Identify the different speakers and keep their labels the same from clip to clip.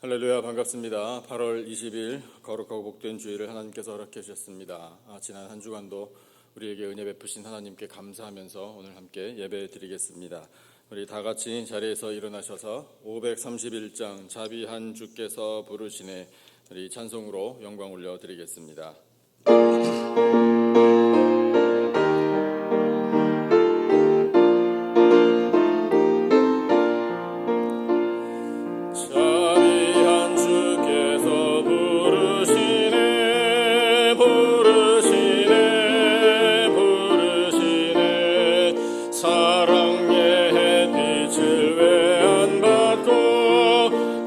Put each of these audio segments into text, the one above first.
Speaker 1: 할렐루야, 반갑습니다. 8월 20일 거룩하고 복된 주일을 하나님께서 허락해 주셨습니다. 지난 한 주간도 우리에게 은혜 베푸신 하나님께 감사하면서 오늘 함께 예배 드리겠습니다. 우리 다 같이 자리에서 일어나셔서 531장 자비한 주께서 부르시네, 우리 찬송으로 영광 올려 드리겠습니다.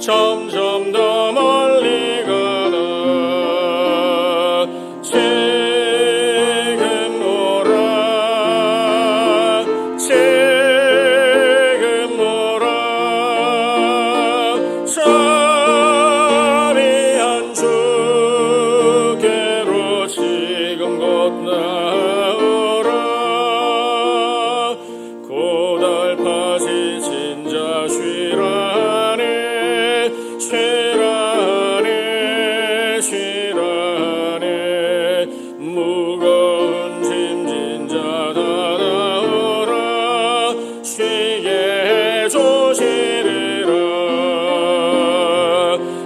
Speaker 1: 점점 더 멀리 가나 지금 오라 지금 오라 자비한 주께로 지금 곧 나오라 고달파지 진자 쉬라네 쉬라네 무거운 짐진 자 다 나오라 쉬게 해주시리라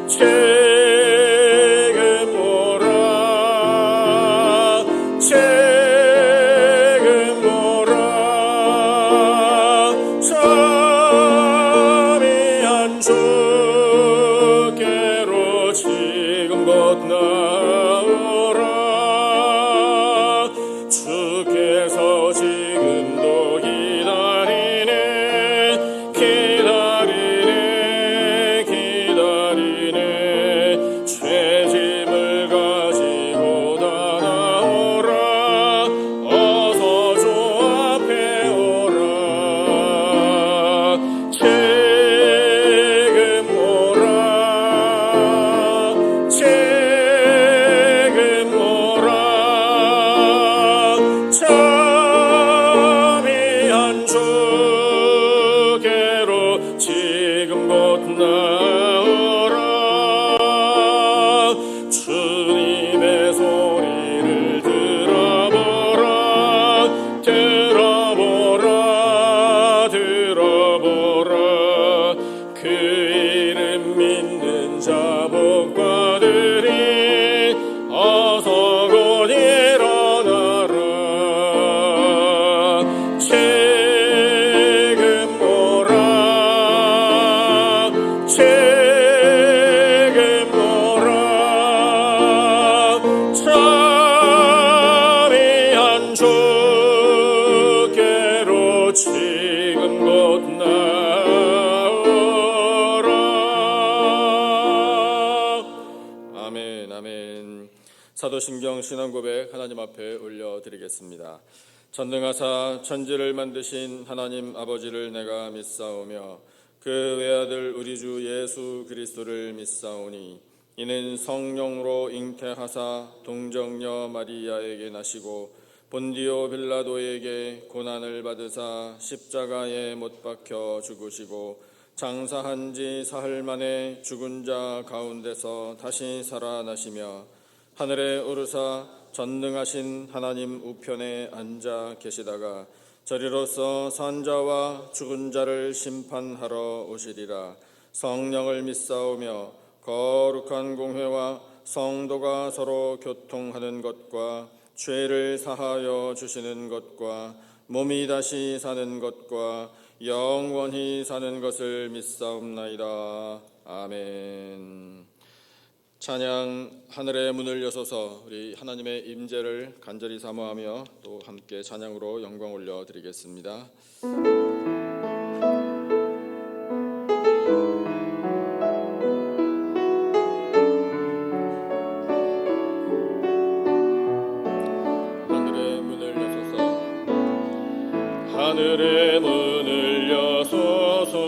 Speaker 1: 지금 오라 지금 오라 자비한 주 지금 곧 나오라 주께서 지금도 기다리네 죄짐을 가지고 다 나오라 어서 주 앞에 오라 지금 오라 지금 오라 자비한 주께로 지금 곧 나오라 주님의 소리를 들어보라 그 이름 믿는 자 복받으리 어서 곧 일어나라 지금 오라 지금 오라 자비한 주께로 지금 곧 나오라. 아멘, 아멘. 사도신경 신앙고백 하나님 앞에 올려드리겠습니다. 전능하사 천지를 만드신 하나님 아버지를 내가 믿사오며 그 외아들 우리 주 예수 그리스도를 믿사오니 이는 성령으로 잉태하사 동정녀 마리아에게 나시고 본디오 빌라도에게 고난을 받으사 십자가에 못 박혀 죽으시고 장사한 지 사흘 만에 죽은 자 가운데서 다시 살아나시며 하늘에 오르사 전능하신 하나님 우편에 앉아 계시다가 저리로서 산자와 죽은 자를 심판하러 오시리라. 성령을 믿사오며 거룩한 공회와 성도가 서로 교통하는 것과 죄를 사하여 주시는 것과 몸이 다시 사는 것과 영원히 사는 것을 믿사옵나이다. 아멘. 찬양 하늘의 문을 여소서, 우리 하나님의 임재를 간절히 사모하며 또 함께 찬양으로 영광 올려드리겠습니다. 하늘의 문을 여소서, 하늘의 문을 여소서,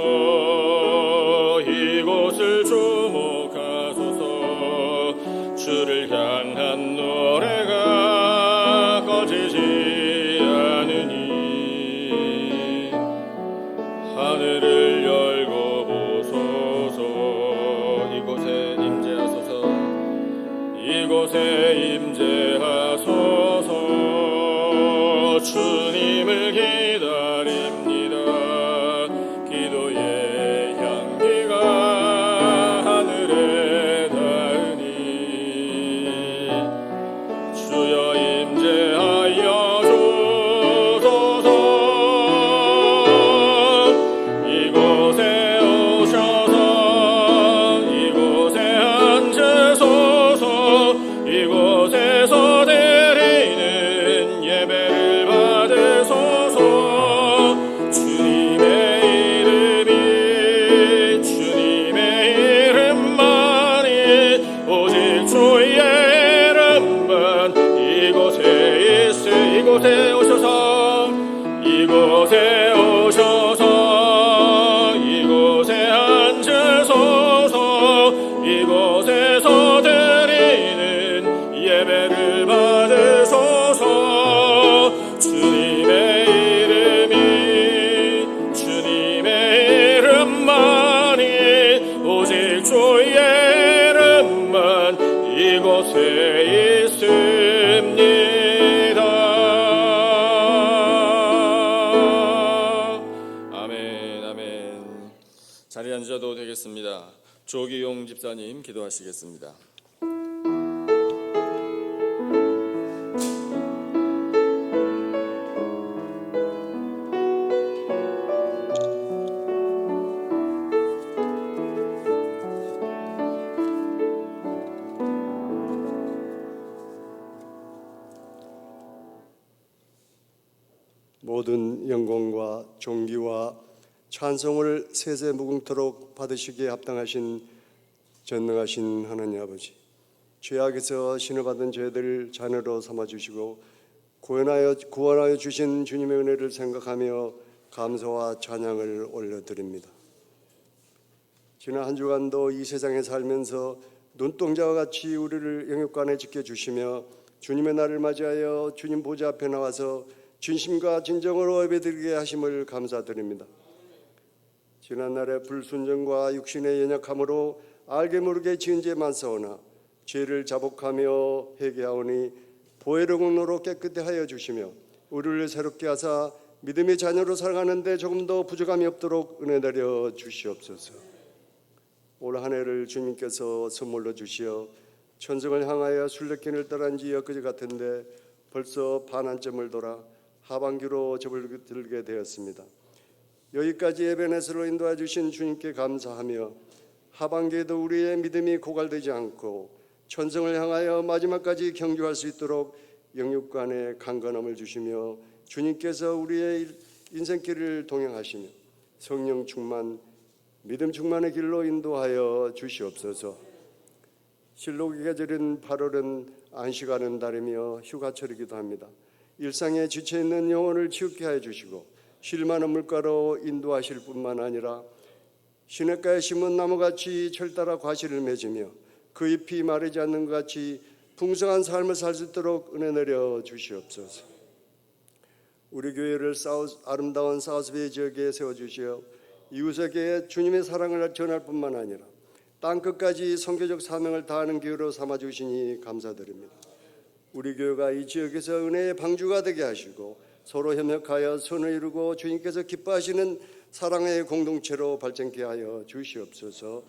Speaker 1: 이곳을 주목하소서. 주를 향한 노래가 꺼지지 않으니 하늘을 열고 보소서. 이곳 주님을 기다립니다. 기도의 향기가 하늘에 닿으니 주여 임재하여 주소서. 이곳에 오셔서 이곳에 앉으소서. 이곳에서 드리는 예배를 받으소서. 주님의 이름만이 오직 주의 이름만 이곳에 있으. 이곳에 오셔서 이곳에 오셔서 이곳에 앉으소서. 이곳에서 드리는 예배를 받으소서. 주님의 이름만이 오직 주의 이름만 이곳에 있습니다. 아멘, 아멘. 자리에 앉아도 되겠습니다. 조기용 집사님 기도하시겠습니다.
Speaker 2: 모든 영광과 존귀와 찬송을 세세 무궁토록 받으시기에 합당하신 전능하신 하나님 아버지, 죄악에서 신을 저희들 자녀로 삼아주시고 구원하여 주신 주님의 은혜를 생각하며 감사와 찬양을 올려드립니다. 지난 한 주간도 이 세상에 살면서 눈동자와 같이 우리를 영육간에 지켜주시며 주님의 날을 맞이하여 주님 보좌 앞에 나와서 진심과 진정으로 예배드리게 하심을 감사드립니다. 지난날의 불순종과 육신의 연약함으로 알게 모르게 지은 죄 많사오나 죄를 자복하며 회개하오니 보혜로운 공로로 깨끗게 하여 주시며 우리를 새롭게 하사 믿음의 자녀로 살아가는데 조금 더 부족함이 없도록 은혜 내려 주시옵소서. 올 한 해를 주님께서 선물로 주시어 천성을 향하여 순례길을 떠난 지 엊그제 같은데 벌써 반환점을 돌아 하반기로 접어들게 되었습니다. 여기까지 예배넷으로 인도해 주신 주님께 감사하며 하반기에도 우리의 믿음이 고갈되지 않고 천성을 향하여 마지막까지 경주할 수 있도록 영육간의 강건함을 주시며 주님께서 우리의 인생길을 동행하시며 성령 충만, 믿음 충만의 길로 인도하여 주시옵소서. 실록의 계절인 8월은 안식하는 달이며 휴가철이기도 합니다. 일상에 지쳐있는 영혼을 치유케 하여 주시고 쉴 만한 물가로 인도하실 뿐만 아니라 시냇가에 심은 나무같이 철따라 과실을 맺으며 그 잎이 마르지 않는 것 같이 풍성한 삶을 살 수 있도록 은혜 내려 주시옵소서. 우리 교회를 아름다운 사우스베이 지역에 세워주시어 이웃에게 주님의 사랑을 전할 뿐만 아니라 땅끝까지 선교적 사명을 다하는 교회로 삼아주시니 감사드립니다. 우리 교회가 이 지역에서 은혜의 방주가 되게 하시고 서로 협력하여 선을 이루고 주님께서 기뻐하시는 사랑의 공동체로 발전케 하여 주시옵소서.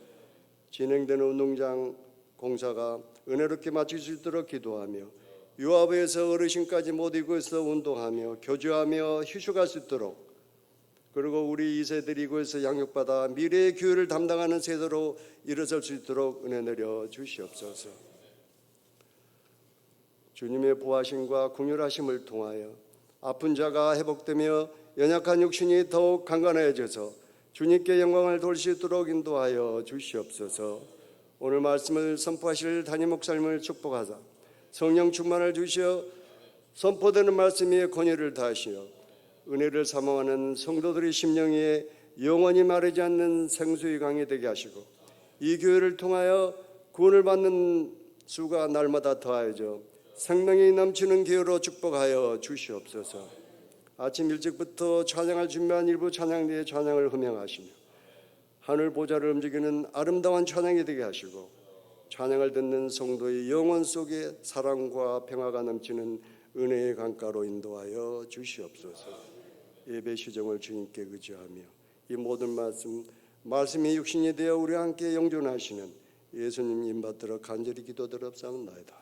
Speaker 2: 진행되는 운동장 공사가 은혜롭게 마칠 수 있도록 기도하며 유아부에서 어르신까지 모두 이곳에서 운동하며 교제하며 휴식할 수 있도록, 그리고 우리 2세들이 이곳에서 양육받아 미래의 교회를 담당하는 세대로 일어설 수 있도록 은혜 내려 주시옵소서. 주님의 보하심과 긍휼하심을 통하여 아픈 자가 회복되며 연약한 육신이 더욱 강건해져서 주님께 영광을 돌릴 수 있도록 인도하여 주시옵소서. 오늘 말씀을 선포하실 담임 목사님을 축복하사 성령 충만을 주시어 선포되는 말씀에 권위를 다하시어 은혜를 사모하는 성도들의 심령에 영원히 마르지 않는 생수의 강이 되게 하시고 이 교회를 통하여 구원을 받는 수가 날마다 더하여져 생명이 넘치는 교회로 축복하여 주시옵소서. 아침 일찍부터 찬양을 준비한 일부 찬양대의 찬양을 흥명하시며 하늘 보좌를 움직이는 아름다운 찬양이 되게 하시고 찬양을 듣는 성도의 영혼 속에 사랑과 평화가 넘치는 은혜의 강가로 인도하여 주시옵소서. 예배 시정을 주님께 의지하며 이 모든 말씀이 육신이 되어 우리와 함께 영존하시는 예수님 인받들어 간절히 기도드렸사옵나이다.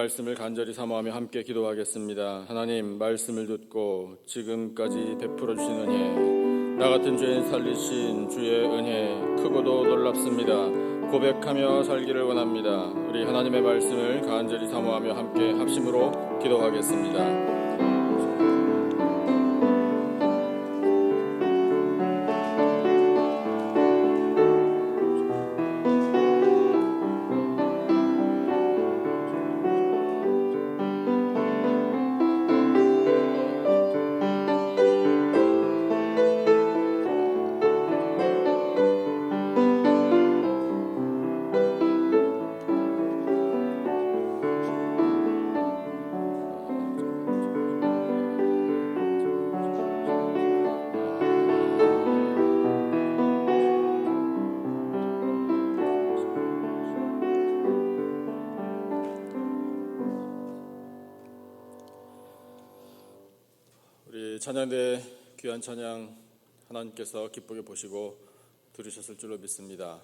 Speaker 1: 말씀을 간절히 사모하며 함께 기도하겠습니다. 하나님, 말씀을 듣고 지금까지 베풀어 주신 은혜, 나 같은 죄인 살리신 주의 은혜 크고도 놀랍습니다. 고백하며 살기를 원합니다. 우리 하나님의 말씀을 간절히 사모하며 함께 합심으로 기도하겠습니다. 찬양대 귀한 찬양 하나님께서 기쁘게 보시고 들으셨을 줄로 믿습니다.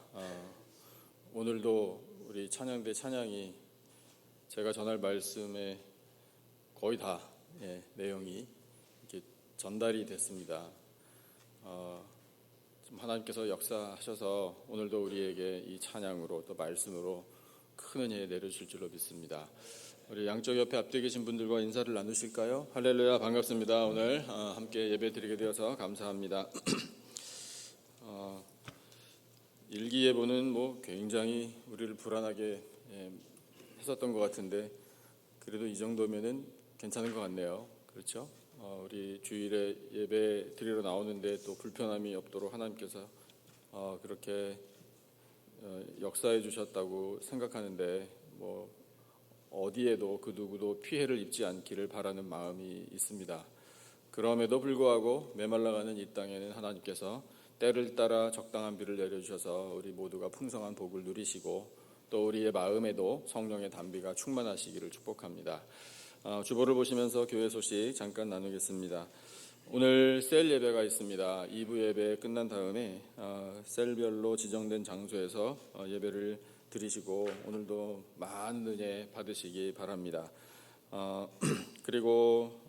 Speaker 1: 오늘도 우리 찬양대 찬양이 제가 전할 말씀의 거의 다 내용이 이렇게 전달이 됐습니다. 좀 하나님께서 역사하셔서 오늘도 우리에게 이 찬양으로 또 말씀으로 큰 은혜 내려주실 줄로 믿습니다. 우리 양쪽 옆에 앞뒤에 계신 분들과 인사를 나누실까요? 할렐루야, 반갑습니다. 오늘 함께 예배 드리게 되어서 감사합니다. 일기예보는 굉장히 우리를 불안하게 했었던 것 같은데 그래도 이 정도면은 괜찮은 것 같네요. 그렇죠? 우리 주일에 예배 드리러 나오는데 또 불편함이 없도록 하나님께서 그렇게 역사해 주셨다고 생각하는데 어디에도 그 누구도 피해를 입지 않기를 바라는 마음이 있습니다. 그럼에도 불구하고 메말라가는 이 땅에는 하나님께서 때를 따라 적당한 비를 내려주셔서 우리 모두가 풍성한 복을 누리시고 또 우리의 마음에도 성령의 단비가 충만하시기를 축복합니다. 주보를 보시면서 교회 소식 잠깐 나누겠습니다. 오늘 셀 예배가 있습니다. 2부 예배 끝난 다음에 셀별로 지정된 장소에서 예배를 드리시고 오늘도 많은 은혜 받으시기 바랍니다. 그리고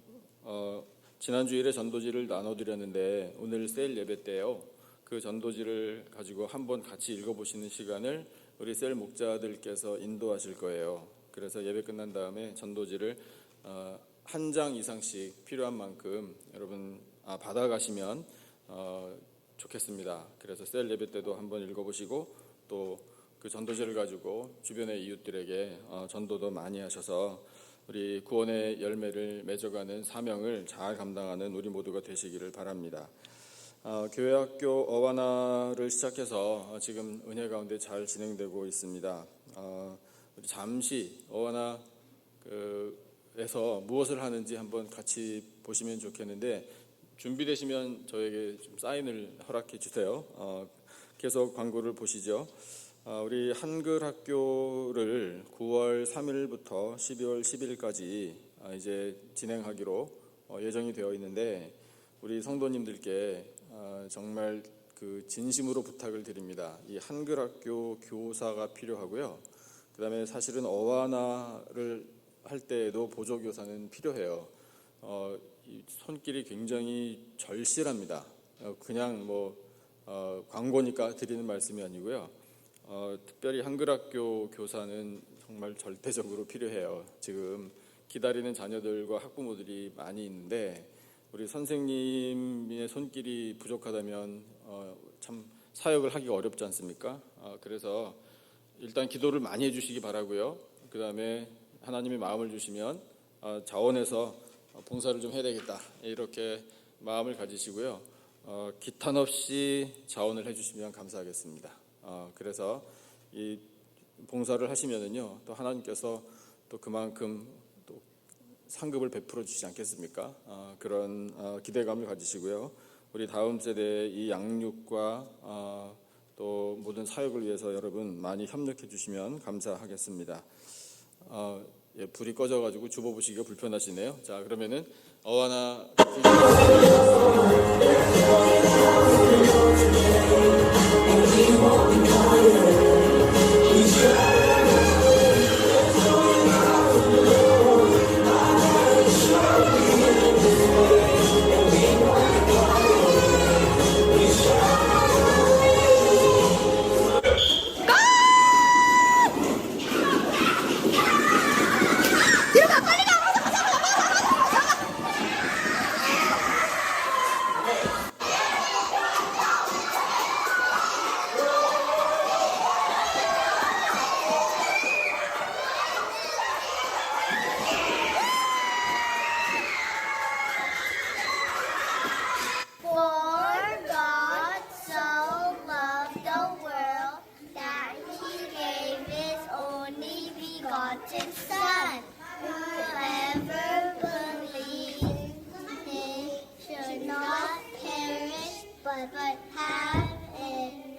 Speaker 1: 지난 주일에 전도지를 나눠드렸는데 오늘 셀 예배 때요, 그 전도지를 가지고 한번 같이 읽어보시는 시간을 우리 셀 목자들께서 인도하실 거예요. 그래서 예배 끝난 다음에 전도지를 한 장 이상씩 필요한 만큼 여러분 받아가시면 좋겠습니다. 그래서 셀 예배 때도 한번 읽어보시고 또 그 전도지를 가지고 주변의 이웃들에게 전도도 많이 하셔서 우리 구원의 열매를 맺어가는 사명을 잘 감당하는 우리 모두가 되시기를 바랍니다. 교회학교 어와나를 시작해서 지금 은혜 가운데 잘 진행되고 있습니다. 우리 잠시 어와나 에서 무엇을 하는지 한번 같이 보시면 좋겠는데 준비되시면 저에게 좀 사인을 허락해 주세요. 계속 광고를 보시죠. 우리 한글 학교를 9월 3일부터 12월 10일까지 이제 진행하기로 예정이 되어 있는데 우리 성도님들께 정말 그 진심으로 부탁을 드립니다. 이 한글 학교 교사가 필요하고요. 그다음에 사실은 어와나를 할 때에도 보조교사는 필요해요. 이 손길이 굉장히 절실합니다. 그냥 광고니까 드리는 말씀이 아니고요. 특별히 한글학교 교사는 정말 절대적으로 필요해요. 지금 기다리는 자녀들과 학부모들이 많이 있는데 우리 선생님의 손길이 부족하다면 참 사역을 하기가 어렵지 않습니까? 그래서 일단 기도를 많이 해주시기 바라고요. 그 다음에 하나님이 마음을 주시면 자원해서 봉사를 좀 해야 되겠다 이렇게 마음을 가지시고요. 기탄 없이 자원을 해주시면 감사하겠습니다. 그래서 이 봉사를 하시면은요, 또 하나님께서 또 그만큼 또 상급을 베풀어 주시지 않겠습니까? 그런 기대감을 가지시고요. 우리 다음 세대의 이 양육과 또 모든 사역을 위해서 여러분 많이 협력해 주시면 감사하겠습니다. 불이 꺼져가지고 주보 보시기가 불편하시네요. 자, 그러면은 어와나
Speaker 3: but have an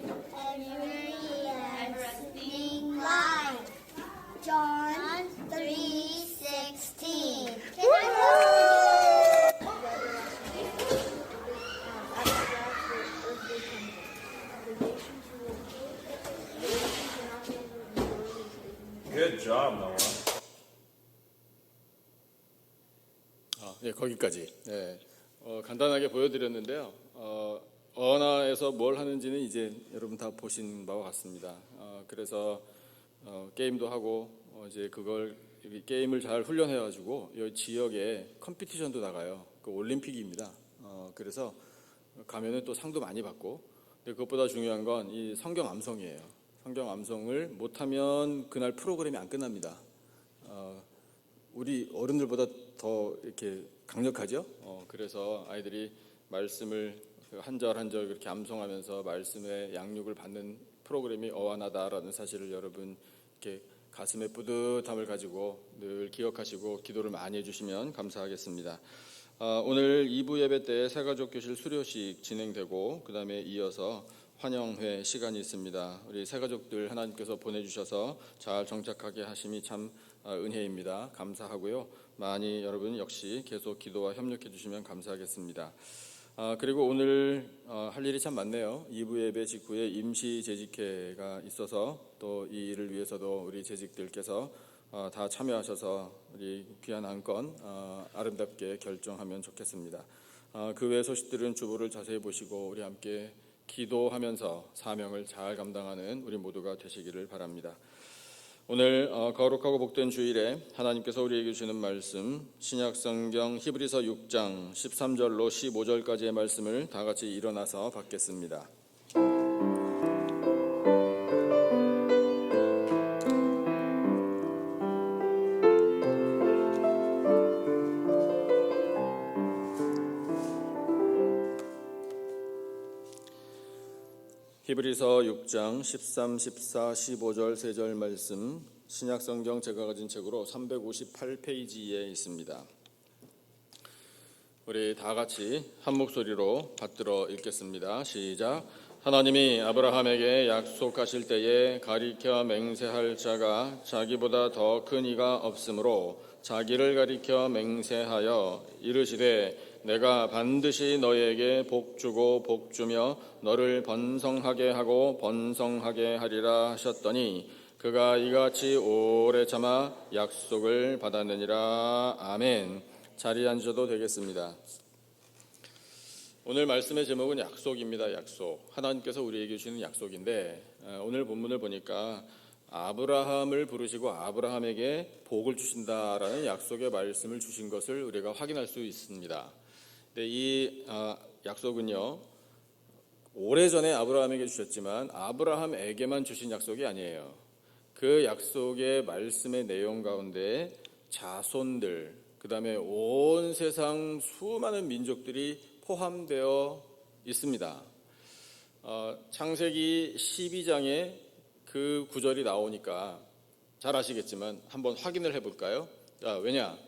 Speaker 3: everlasting life. John 3:16. Can I
Speaker 4: Good job, Noah.
Speaker 1: 네, 거기까지. 네, 간단하게 보여드렸는데요. 언어에서 뭘 하는지는 이제 여러분 다 보신 바와 같습니다. 그래서 게임도 하고 이제 그걸 게임을 잘 훈련해가지고 이 지역에 컴피티션도 나가요. 그 올림픽입니다. 그래서 가면은 또 상도 많이 받고. 근데 그것보다 중요한 건 이 성경 암송이에요. 성경 암송을 못하면 그날 프로그램이 안 끝납니다. 우리 어른들보다 더 이렇게 강력하죠. 그래서 아이들이 말씀을 한 절 한 절 그렇게 암송하면서 말씀의 양육을 받는 프로그램이 어안하다라는 사실을 여러분 이렇게 가슴에 뿌듯함을 가지고 늘 기억하시고 기도를 많이 해주시면 감사하겠습니다. 오늘 2부 예배 때 새가족 교실 수료식 진행되고 그 다음에 이어서 환영회 시간이 있습니다. 우리 새가족들 하나님께서 보내주셔서 잘 정착하게 하심이 참 은혜입니다. 감사하고요. 많이 여러분 역시 계속 기도와 협력해 주시면 감사하겠습니다. 그리고 오늘 할 일이 참 많네요. 2부 예배 직후에 임시 재직회가 있어서 또 이 일을 위해서도 우리 재직들께서 다 참여하셔서 우리 귀한 안건 아름답게 결정하면 좋겠습니다. 그 외 소식들은 주보를 자세히 보시고 우리 함께 기도하면서 사명을 잘 감당하는 우리 모두가 되시기를 바랍니다. 오늘 거룩하고 복된 주일에 하나님께서 우리에게 주시는 말씀 신약성경 히브리서 6장 13절로 15절까지의 말씀을 다 같이 일어나서 받겠습니다. 히브리서 6장 13, 14, 15절, 3절 말씀 신약성경 제가 가진 책으로 358페이지에 있습니다. 우리 다 같이 한 목소리로 받들어 읽겠습니다. 시작. 하나님이 아브라함에게 약속하실 때에 가리켜 맹세할 자가 자기보다 더 큰 이가 없으므로 자기를 가리켜 맹세하여 이르시되 내가 반드시 너에게 복주고 복주며 너를 번성하게 하고 번성하게 하리라 하셨더니 그가 이같이 오래 참아 약속을 받았느니라. 아멘. 자리에 앉으셔도 되겠습니다. 오늘 말씀의 제목은 약속입니다. 약속. 하나님께서 우리에게 주시는 약속인데 오늘 본문을 보니까 아브라함을 부르시고 아브라함에게 복을 주신다라는 약속의 말씀을 주신 것을 우리가 확인할 수 있습니다. 근데 이 약속은요 오래전에 아브라함에게 주셨지만 아브라함에게만 주신 약속이 아니에요. 그 약속의 말씀의 내용 가운데 자손들 그 다음에 온 세상 수많은 민족들이 포함되어 있습니다. 창세기 12장에 그 구절이 나오니까 잘 아시겠지만 한번 확인을 해볼까요? 왜냐?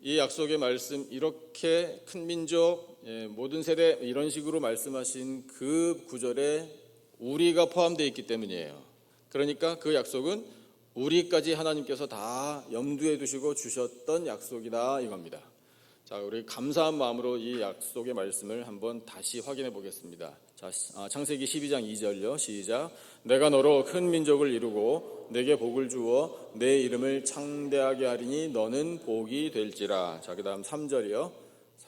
Speaker 1: 이 약속의 말씀 이렇게 큰 민족 모든 세대 이런 식으로 말씀하신 그 구절에 우리가 포함되어 있기 때문이에요. 그러니까 그 약속은 우리까지 하나님께서 다 염두에 두시고 주셨던 약속이다 이겁니다. 자, 우리 감사한 마음으로 이 약속의 말씀을 한번 다시 확인해 보겠습니다. 자, 창세기 12장 2절요. 시작. 내가 너로 큰 민족을 이루고 내게 복을 주어 내 이름을 창대하게 하리니 너는 복이 될지라. 자, 그 다음 3절이요.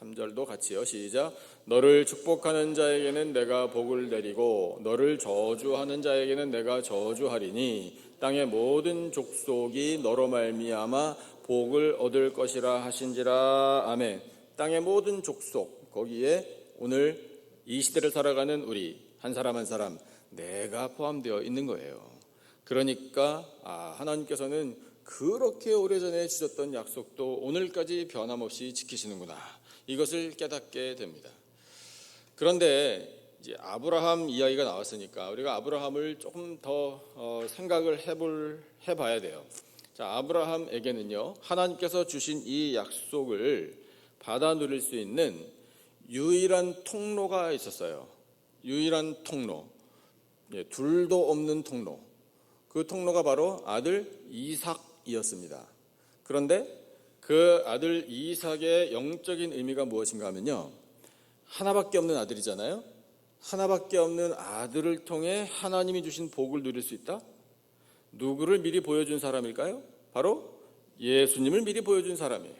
Speaker 1: 3절도 같이요. 시작. 너를 축복하는 자에게는 내가 복을 내리고 너를 저주하는 자에게는 내가 저주하리니 땅의 모든 족속이 너로 말미암아 복을 얻을 것이라 하신지라. 아멘. 땅의 모든 족속 거기에 오늘 이 시대를 살아가는 우리 한 사람 한 사람 내가 포함되어 있는 거예요. 그러니까 하나님께서는 그렇게 오래전에 주셨던 약속도 오늘까지 변함없이 지키시는구나. 이것을 깨닫게 됩니다. 그런데 이제 아브라함 이야기가 나왔으니까 우리가 아브라함을 조금 더 생각을 해봐야 돼요. 자, 아브라함에게는요 하나님께서 주신 이 약속을 받아 누릴 수 있는 유일한 통로가 있었어요. 유일한 통로, 둘도 없는 통로, 그 통로가 바로 아들 이삭이었습니다. 그런데 그 아들 이삭의 영적인 의미가 무엇인가 하면요, 하나밖에 없는 아들이잖아요. 하나밖에 없는 아들을 통해 하나님이 주신 복을 누릴 수 있다? 누구를 미리 보여준 사람일까요? 바로 예수님을 미리 보여준 사람이에요.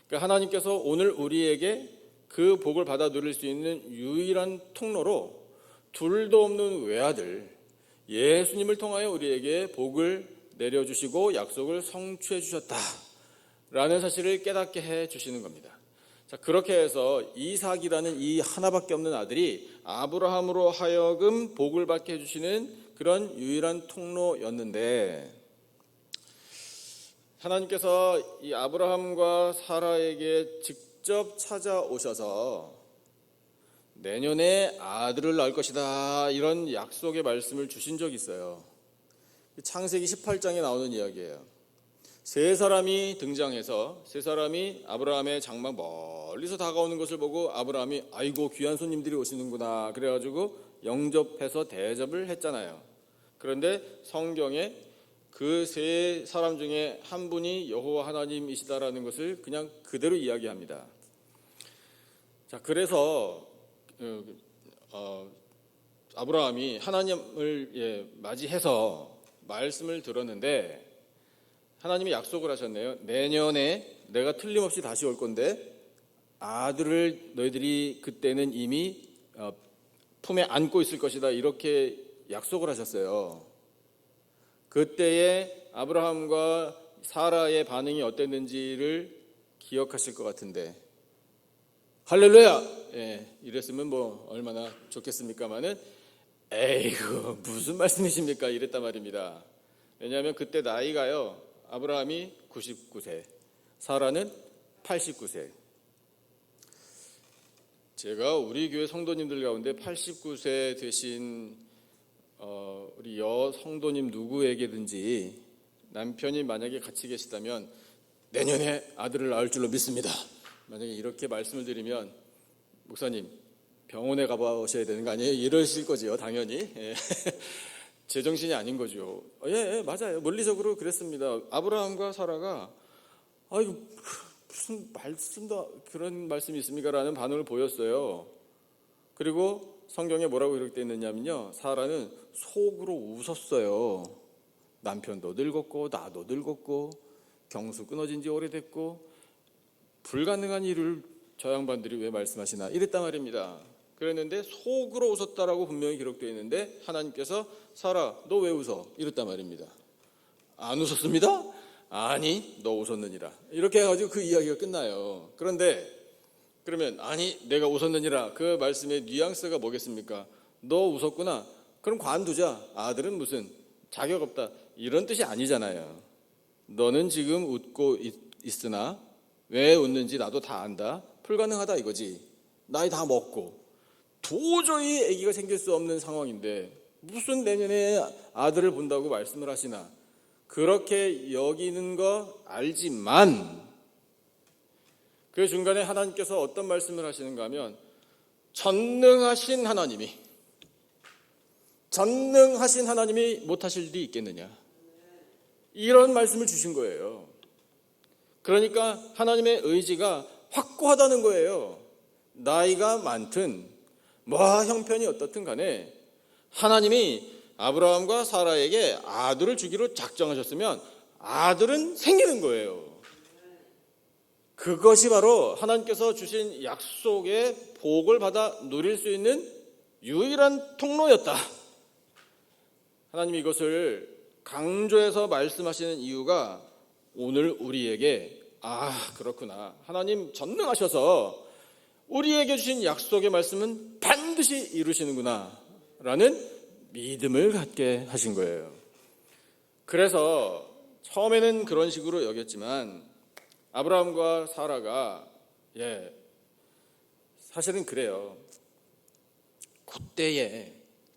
Speaker 1: 그러니까 하나님께서 오늘 우리에게 그 복을 받아 누릴 수 있는 유일한 통로로 둘도 없는 외아들 예수님을 통하여 우리에게 복을 내려주시고 약속을 성취해 주셨다라는 사실을 깨닫게 해 주시는 겁니다. 자, 그렇게 해서 이삭이라는 이 하나밖에 없는 아들이 아브라함으로 하여금 복을 받게 해주시는 그런 유일한 통로였는데, 하나님께서 이 아브라함과 사라에게 직접 찾아오셔서 내년에 아들을 낳을 것이다 이런 약속의 말씀을 주신 적이 있어요. 창세기 18장에 나오는 이야기예요. 세 사람이 등장해서 세 사람이 아브라함의 장막 멀리서 다가오는 것을 보고 아브라함이 아이고 귀한 손님들이 오시는구나 그래가지고 영접해서 대접을 했잖아요. 그런데 성경에 그 세 사람 중에 한 분이 여호와 하나님이시다라는 것을 그냥 그대로 이야기합니다. 자, 그래서 아브라함이 하나님을 맞이해서 말씀을 들었는데 하나님이 약속을 하셨네요. 내년에 내가 틀림없이 다시 올 건데 아들을 너희들이 그때는 이미 품에 안고 있을 것이다 이렇게 약속을 하셨어요. 그때의 아브라함과 사라의 반응이 어땠는지를 기억하실 것 같은데 할렐루야! 이랬으면 뭐 얼마나 좋겠습니까마는 에이구 무슨 말씀이십니까? 이랬단 말입니다. 왜냐하면 그때 나이가요, 아브라함이 99세, 사라는 89세. 제가 우리 교회 성도님들 가운데 89세 되신 우리 성도님 누구에게든지 남편이 만약에 같이 계시다면 내년에 아들을 낳을 줄로 믿습니다. 만약에 이렇게 말씀을 드리면 목사님 병원에 가보셔야 되는 거 아니에요? 이러실 거지요, 당연히. 제정신이 아닌 거죠. 예, 맞아요. 물리적으로 그랬습니다. 아브라함과 사라가 아이고 무슨 말씀도 그런 말씀이 있습니까? 라는 반응을 보였어요. 그리고 성경에 뭐라고 기록되어 있느냐면요, 사라는 속으로 웃었어요. 남편도 늙었고 나도 늙었고 경수 끊어진 지 오래됐고 불가능한 일을 저 양반들이 왜 말씀하시나 이랬단 말입니다. 그랬는데 속으로 웃었다라고 분명히 기록되어 있는데 하나님께서 사라 너 왜 웃어? 이랬단 말입니다. 안 웃었습니다? 아니 너 웃었느니라 이렇게 해가지고 그 이야기가 끝나요. 그런데 그러면 아니 내가 웃었느니라 그 말씀의 뉘앙스가 뭐겠습니까? 너 웃었구나 그럼 관두자, 아들은 무슨 자격 없다 이런 뜻이 아니잖아요. 너는 지금 웃고 있으나 왜 웃는지 나도 다 안다, 불가능하다 이거지. 나이 다 먹고 도저히 아기가 생길 수 없는 상황인데 무슨 내년에 아들을 본다고 말씀을 하시나. 그렇게 여기는 거 알지만 그 중간에 하나님께서 어떤 말씀을 하시는가 하면 전능하신 하나님이 못하실 일이 있겠느냐 이런 말씀을 주신 거예요. 그러니까 하나님의 의지가 확고하다는 거예요. 나이가 많든 뭐 형편이 어떻든 간에 하나님이 아브라함과 사라에게 아들을 주기로 작정하셨으면 아들은 생기는 거예요. 그것이 바로 하나님께서 주신 약속의 복을 받아 누릴 수 있는 유일한 통로였다. 하나님이 이것을 강조해서 말씀하시는 이유가 오늘 우리에게 그렇구나, 하나님 전능하셔서 우리에게 주신 약속의 말씀은 반드시 이루시는구나 라는 믿음을 갖게 하신 거예요. 그래서 처음에는 그런 식으로 여겼지만 아브라함과 사라가 사실은 그래요. 그때에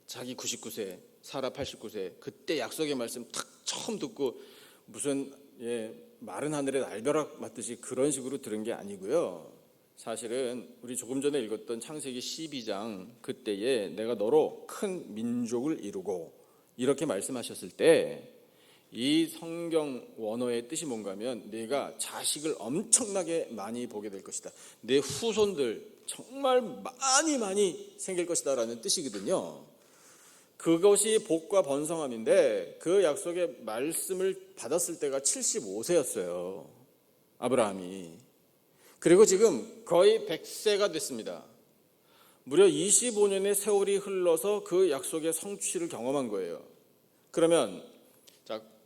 Speaker 1: 자기 99세, 사라 89세 그때 약속의 말씀 탁 처음 듣고 무슨 마른 하늘에 날벼락 맞듯이 그런 식으로 들은 게 아니고요. 사실은 우리 조금 전에 읽었던 창세기 12장 그때에 내가 너로 큰 민족을 이루고 이렇게 말씀하셨을 때 이 성경 원어의 뜻이 뭔가 하면 네가 자식을 엄청나게 많이 보게 될 것이다. 내 후손들 정말 많이 생길 것이다 라는 뜻이거든요. 그것이 복과 번성함인데 그 약속의 말씀을 받았을 때가 75세였어요. 아브라함이. 그리고 지금 거의 100세가 됐습니다. 무려 25년의 세월이 흘러서 그 약속의 성취를 경험한 거예요. 그러면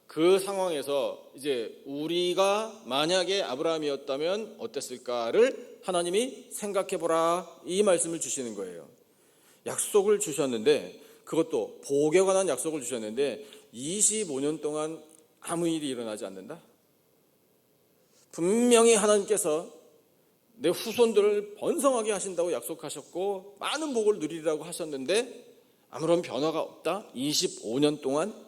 Speaker 1: 그 상황에서 이제 우리가 만약에 아브라함이었다면 어땠을까를 하나님이 생각해 보라 이 말씀을 주시는 거예요. 약속을 주셨는데 그것도 복에 관한 약속을 주셨는데 25년 동안 아무 일이 일어나지 않는다? 분명히 하나님께서 내 후손들을 번성하게 하신다고 약속하셨고 많은 복을 누리라고 하셨는데 아무런 변화가 없다? 25년 동안?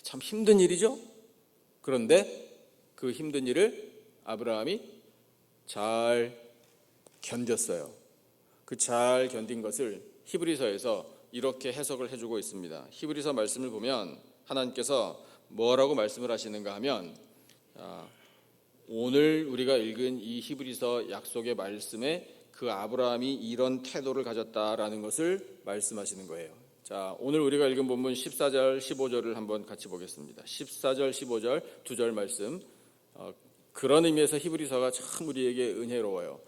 Speaker 1: 참 힘든 일이죠. 그런데 그 힘든 일을 아브라함이 잘 견뎠어요. 그 잘 견딘 것을 히브리서에서 이렇게 해석을 해주고 있습니다. 히브리서 말씀을 보면 하나님께서 뭐라고 말씀을 하시는가 하면 오늘 우리가 읽은 이 히브리서 약속의 말씀에 그 아브라함이 이런 태도를 가졌다라는 것을 말씀하시는 거예요. 자, 오늘 우리가 읽은 본문 14절, 15절을 한번 같이 보겠습니다. 14절, 15절 두 절 말씀. 그런 의미에서 히브리서가 참 우리에게 은혜로워요.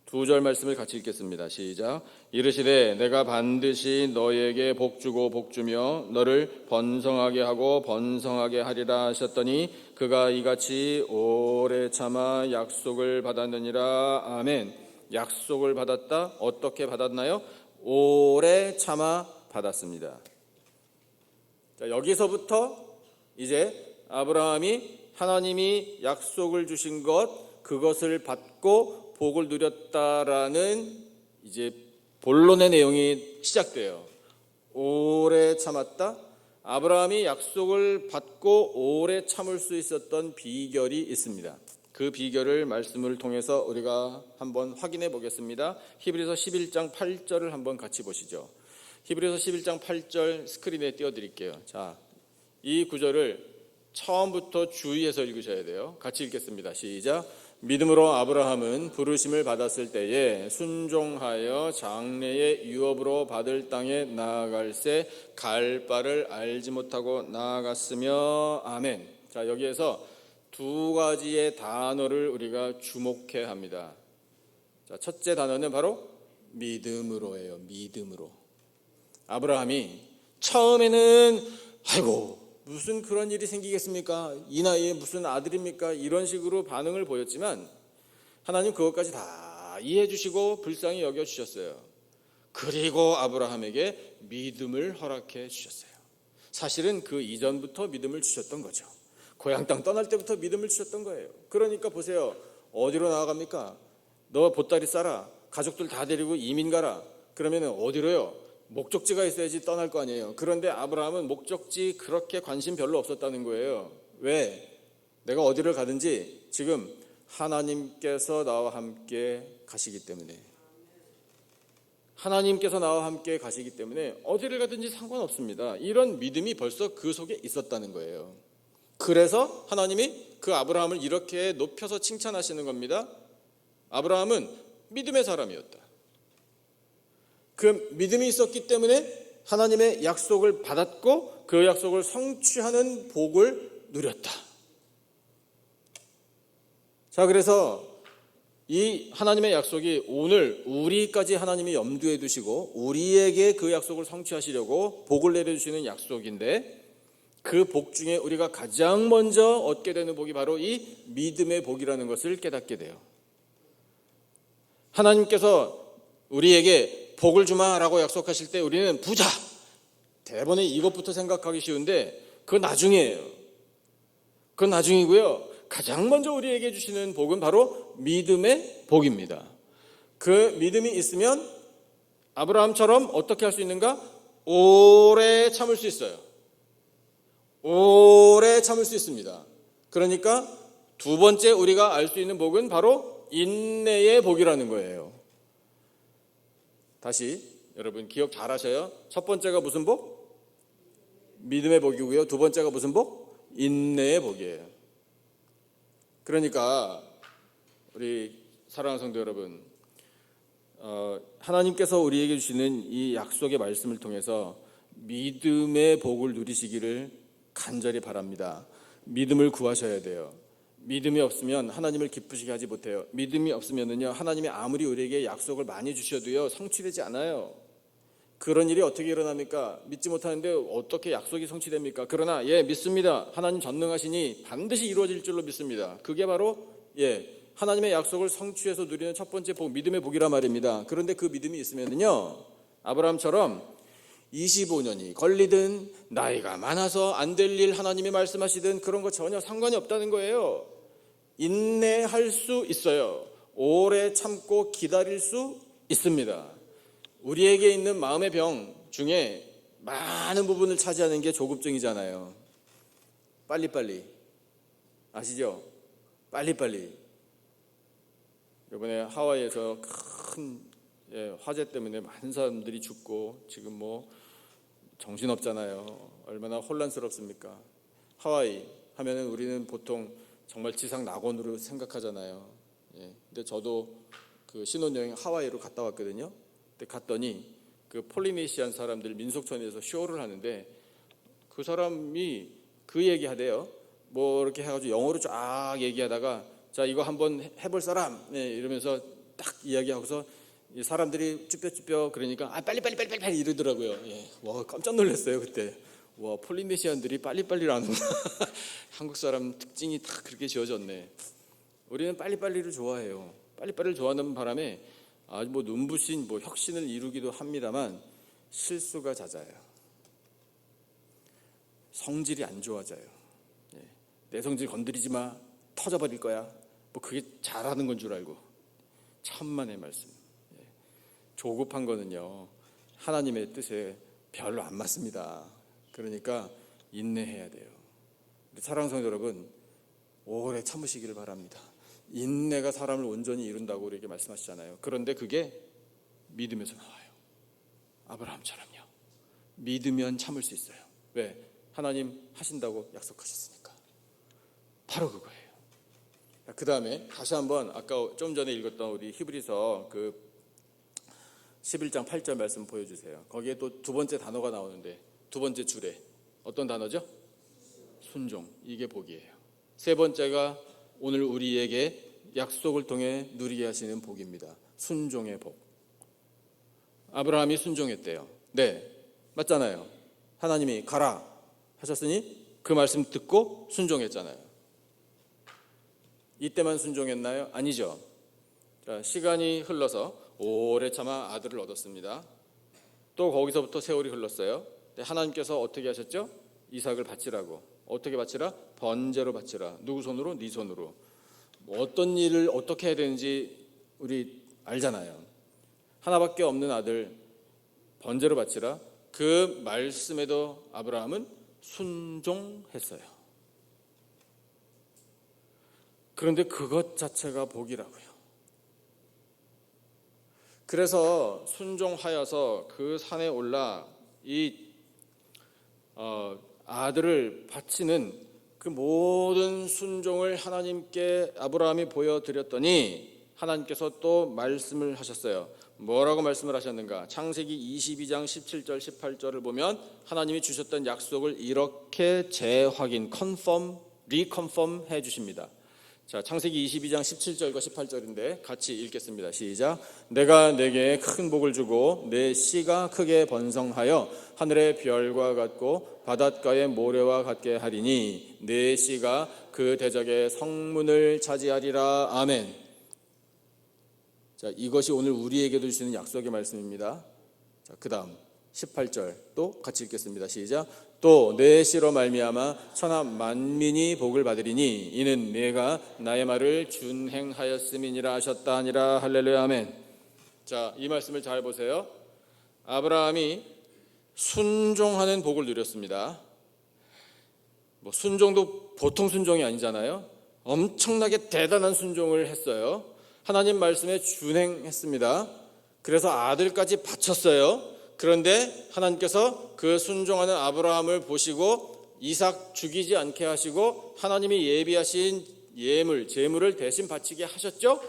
Speaker 1: 두 절 말씀을 같이 읽겠습니다. 시작. 이르시되 내가 반드시 너에게 복주고 복주며 너를 번성하게 하고 번성하게 하리라 하셨더니 그가 이같이 오래 참아 약속을 받았느니라. 아멘. 약속을 받았다. 어떻게 받았나요? 오래 참아 받았습니다. 자, 여기서부터 이제 아브라함이 하나님이 약속을 주신 것 그것을 받고 복을 누렸다라는 이제 본론의 내용이 시작돼요. 오래 참았다. 아브라함이 약속을 받고 오래 참을 수 있었던 비결이 있습니다. 그 비결을 말씀을 통해서 우리가 한번 확인해 보겠습니다. 히브리서 11장 8절을 한번 같이 보시죠. 히브리서 11장 8절 스크린에 띄워드릴게요. 자, 이 구절을 처음부터 주의해서 읽으셔야 돼요. 같이 읽겠습니다. 시작. 믿음으로 아브라함은 부르심을 받았을 때에 순종하여 장래의 유업으로 받을 땅에 나아갈새 갈 바를 알지 못하고 나아갔으며. 아멘. 자, 여기에서 두 가지의 단어를 우리가 주목해야 합니다. 자, 첫째 단어는 바로 믿음으로예요. 믿음으로. 아브라함이 처음에는 아이고 무슨 그런 일이 생기겠습니까? 이 나이에 무슨 아들입니까? 이런 식으로 반응을 보였지만 하나님 그것까지 다 이해해 주시고 불쌍히 여겨 주셨어요. 그리고 아브라함에게 믿음을 허락해 주셨어요. 사실은 그 이전부터 믿음을 주셨던 거죠. 고향 땅 떠날 때부터 믿음을 주셨던 거예요. 그러니까 보세요. 어디로 나아갑니까? 너 보따리 싸라. 가족들 다 데리고 이민 가라. 그러면 어디로요? 목적지가 있어야지 떠날 거 아니에요. 그런데 아브라함은 목적지 그렇게 관심 별로 없었다는 거예요. 왜? 내가 어디를 가든지 지금 하나님께서 나와 함께 가시기 때문에, 하나님께서 나와 함께 가시기 때문에 어디를 가든지 상관없습니다. 이런 믿음이 벌써 그 속에 있었다는 거예요. 그래서 하나님이 그 아브라함을 이렇게 높여서 칭찬하시는 겁니다. 아브라함은 믿음의 사람이었다. 그 믿음이 있었기 때문에 하나님의 약속을 받았고 그 약속을 성취하는 복을 누렸다. 자, 그래서 이 하나님의 약속이 오늘 우리까지 하나님이 염두에 두시고 우리에게 그 약속을 성취하시려고 복을 내려주시는 약속인데 그 복 중에 우리가 가장 먼저 얻게 되는 복이 바로 이 믿음의 복이라는 것을 깨닫게 돼요. 하나님께서 우리에게 복을 주마라고 약속하실 때 우리는 부자, 대번에 이것부터 생각하기 쉬운데 그건 나중이에요. 그건 나중이고요. 가장 먼저 우리에게 주시는 복은 바로 믿음의 복입니다. 그 믿음이 있으면 아브라함처럼 어떻게 할 수 있는가? 오래 참을 수 있어요. 오래 참을 수 있습니다. 그러니까 두 번째 우리가 알 수 있는 복은 바로 인내의 복이라는 거예요. 다시 여러분 기억 잘 하셔요. 첫 번째가 무슨 복? 믿음의 복이고요. 두 번째가 무슨 복? 인내의 복이에요. 그러니까 우리 사랑하는 성도 여러분, 하나님께서 우리에게 주시는 이 약속의 말씀을 통해서 믿음의 복을 누리시기를 간절히 바랍니다. 믿음을 구하셔야 돼요. 믿음이 없으면 하나님을 기쁘시게 하지 못해요. 믿음이 없으면은요, 하나님이 아무리 우리에게 약속을 많이 주셔도요, 성취되지 않아요. 그런 일이 어떻게 일어납니까? 믿지 못하는데 어떻게 약속이 성취됩니까? 그러나 믿습니다. 하나님 전능하시니 반드시 이루어질 줄로 믿습니다. 그게 바로 하나님의 약속을 성취해서 누리는 첫 번째 복, 믿음의 복이라 말입니다. 그런데 그 믿음이 있으면요, 아브라함처럼 25년이 걸리든 나이가 많아서 안 될 일 하나님이 말씀하시든 그런 거 전혀 상관이 없다는 거예요. 인내할 수 있어요. 오래 참고 기다릴 수 있습니다. 우리에게 있는 마음의 병 중에 많은 부분을 차지하는 게 조급증이잖아요. 빨리빨리. 아시죠? 빨리빨리. 이번에 하와이에서 큰 화재 때문에 많은 사람들이 죽고 지금 정신없잖아요. 얼마나 혼란스럽습니까? 하와이 하면은 우리는 보통 정말 지상 낙원으로 생각하잖아요. 근데 저도 그 신혼여행 하와이로 갔다 왔거든요. 근데 갔더니 그 폴리네시안 사람들 민속촌에서 쇼를 하는데 그 사람이 그 얘기하대요. 이렇게 해가지고 영어로 쫙 얘기하다가 자 이거 한번 해볼 사람 이러면서 딱 이야기하고서 사람들이 쭈뼛쭈뼛 그러니까 빨리 이러더라고요. 와 깜짝 놀랐어요 그때. 와 폴리네시안들이 빨리빨리를 아는구나. 한국 사람 특징이 다 그렇게 지어졌네. 우리는 빨리빨리를 좋아해요. 빨리빨리를 좋아하는 바람에 아주 눈부신 혁신을 이루기도 합니다만 실수가 잦아요. 성질이 안 좋아져요. 내 성질 건드리지 마. 터져버릴 거야. 그게 잘하는 건 줄 알고. 천만의 말씀. 조급한 거는요, 하나님의 뜻에 별로 안 맞습니다. 그러니까 인내해야 돼요. 사랑하는 성도 여러분, 오래 참으시기를 바랍니다. 인내가 사람을 온전히 이룬다고 우리에게 말씀하시잖아요. 그런데 그게 믿음에서 나와요. 아브라함처럼요. 믿으면 참을 수 있어요. 왜? 하나님 하신다고 약속하셨으니까. 바로 그거예요. 그 다음에 다시 한번 아까 좀 전에 읽었던 우리 히브리서 11장 8절 말씀 보여주세요. 거기에 또 두 번째 단어가 나오는데 두 번째 줄에 어떤 단어죠? 순종. 이게 복이에요. 세 번째가 오늘 우리에게 약속을 통해 누리게 하시는 복입니다. 순종의 복. 아브라함이 순종했대요. 네, 맞잖아요. 하나님이 가라 하셨으니 그 말씀 듣고 순종했잖아요. 이때만 순종했나요? 아니죠. 자, 시간이 흘러서 오래 참아 아들을 얻었습니다. 또 거기서부터 세월이 흘렀어요. 하나님께서 어떻게 하셨죠? 이삭을 바치라고. 어떻게 바치라? 번제로 바치라. 누구 손으로? 네 손으로. 어떤 일을 어떻게 해야 되는지 우리 알잖아요. 하나밖에 없는 아들 번제로 바치라. 그 말씀에도 아브라함은 순종했어요. 그런데 그것 자체가 복이라고요. 그래서 순종하여서 그 산에 올라 이 아들을 바치는 그 모든 순종을 하나님께 아브라함이 보여드렸더니 하나님께서 또 말씀을 하셨어요. 뭐라고 말씀을 하셨는가? 창세기 22장 17절 18절을 보면 하나님이 주셨던 약속을 이렇게 재확인, 리컨펌 해주십니다. 자, 창세기 22장 17절과 18절인데 같이 읽겠습니다. 시작. 내가 내게 큰 복을 주고 내 씨가 크게 번성하여 하늘의 별과 같고 바닷가의 모래와 같게 하리니 내 씨가 그 대적의 성문을 차지하리라. 아멘. 자, 이것이 오늘 우리에게도 주시는 약속의 말씀입니다. 자, 그 다음 18절 또 같이 읽겠습니다. 시작. 또 내 씨로 말미암아 천하 만민이 복을 받으리니 이는 내가 나의 말을 준행하였음이니라 하셨다 하니라. 할렐루야. 아멘. 자, 이 말씀을 잘 보세요. 아브라함이 순종하는 복을 누렸습니다. 순종도 보통 순종이 아니잖아요. 엄청나게 대단한 순종을 했어요. 하나님 말씀에 준행했습니다. 그래서 아들까지 바쳤어요. 그런데 하나님께서 그 순종하는 아브라함을 보시고 이삭 죽이지 않게 하시고 하나님이 예비하신 예물, 제물을 대신 바치게 하셨죠.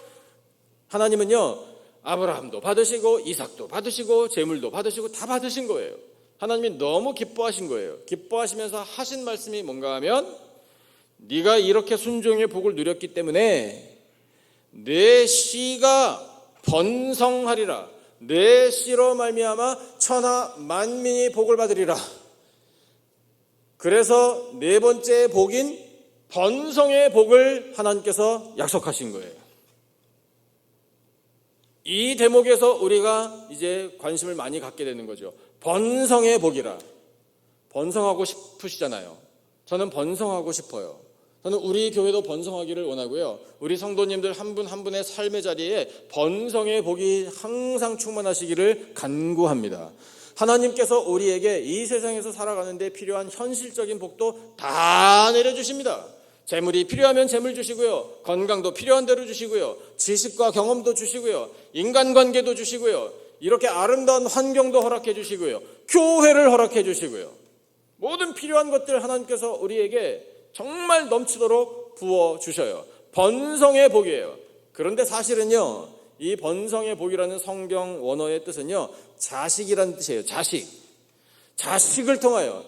Speaker 1: 하나님은요, 아브라함도 받으시고 이삭도 받으시고 제물도 받으시고 다 받으신 거예요. 하나님이 너무 기뻐하신 거예요. 기뻐하시면서 하신 말씀이 뭔가 하면, 네가 이렇게 순종의 복을 누렸기 때문에 내 씨가 번성하리라. 내 씨로 말미암아 천하 만민이 복을 받으리라. 그래서 네 번째 복인 번성의 복을 하나님께서 약속하신 거예요. 이 대목에서 우리가 이제 관심을 많이 갖게 되는 거죠. 번성의 복이라. 번성하고 싶으시잖아요. 저는 번성하고 싶어요. 저는 우리 교회도 번성하기를 원하고요. 우리 성도님들 한 분 한 분의 삶의 자리에 번성의 복이 항상 충만하시기를 간구합니다. 하나님께서 우리에게 이 세상에서 살아가는데 필요한 현실적인 복도 다 내려주십니다. 재물이 필요하면 재물 주시고요. 건강도 필요한 대로 주시고요. 지식과 경험도 주시고요. 인간관계도 주시고요. 이렇게 아름다운 환경도 허락해 주시고요. 교회를 허락해 주시고요. 모든 필요한 것들 하나님께서 우리에게 정말 넘치도록 부어주셔요. 번성의 복이에요. 그런데 사실은요, 이 번성의 복이라는 성경 원어의 뜻은요, 자식이라는 뜻이에요. 자식을 통하여.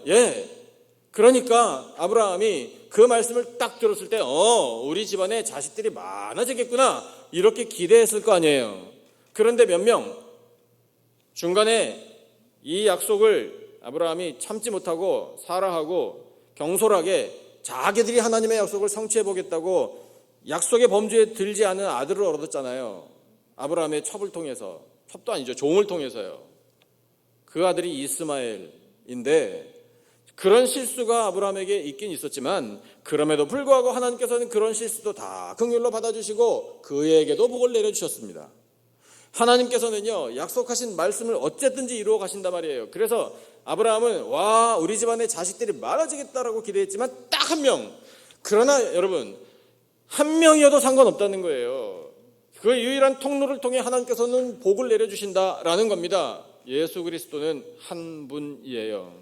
Speaker 1: 그러니까 아브라함이 그 말씀을 딱 들었을 때 우리 집안에 자식들이 많아지겠구나 이렇게 기대했을 거 아니에요. 그런데 몇 명 중간에 이 약속을 아브라함이 참지 못하고 사라하고 경솔하게 자기들이 하나님의 약속을 성취해 보겠다고 약속의 범주에 들지 않은 아들을 얻었잖아요. 아브라함의 첩을 통해서. 첩도 아니죠. 종을 통해서요. 그 아들이 이스마엘인데 그런 실수가 아브라함에게 있긴 있었지만 그럼에도 불구하고 하나님께서는 그런 실수도 다 긍휼로 받아주시고 그에게도 복을 내려주셨습니다. 하나님께서는요, 약속하신 말씀을 어쨌든지 이루어 가신단 말이에요. 그래서 아브라함은 우리 집안에 자식들이 많아지겠다라고 기대했지만 딱 한 명. 그러나 여러분, 한 명이어도 상관없다는 거예요. 그 유일한 통로를 통해 하나님께서는 복을 내려주신다라는 겁니다. 예수 그리스도는 한 분이에요.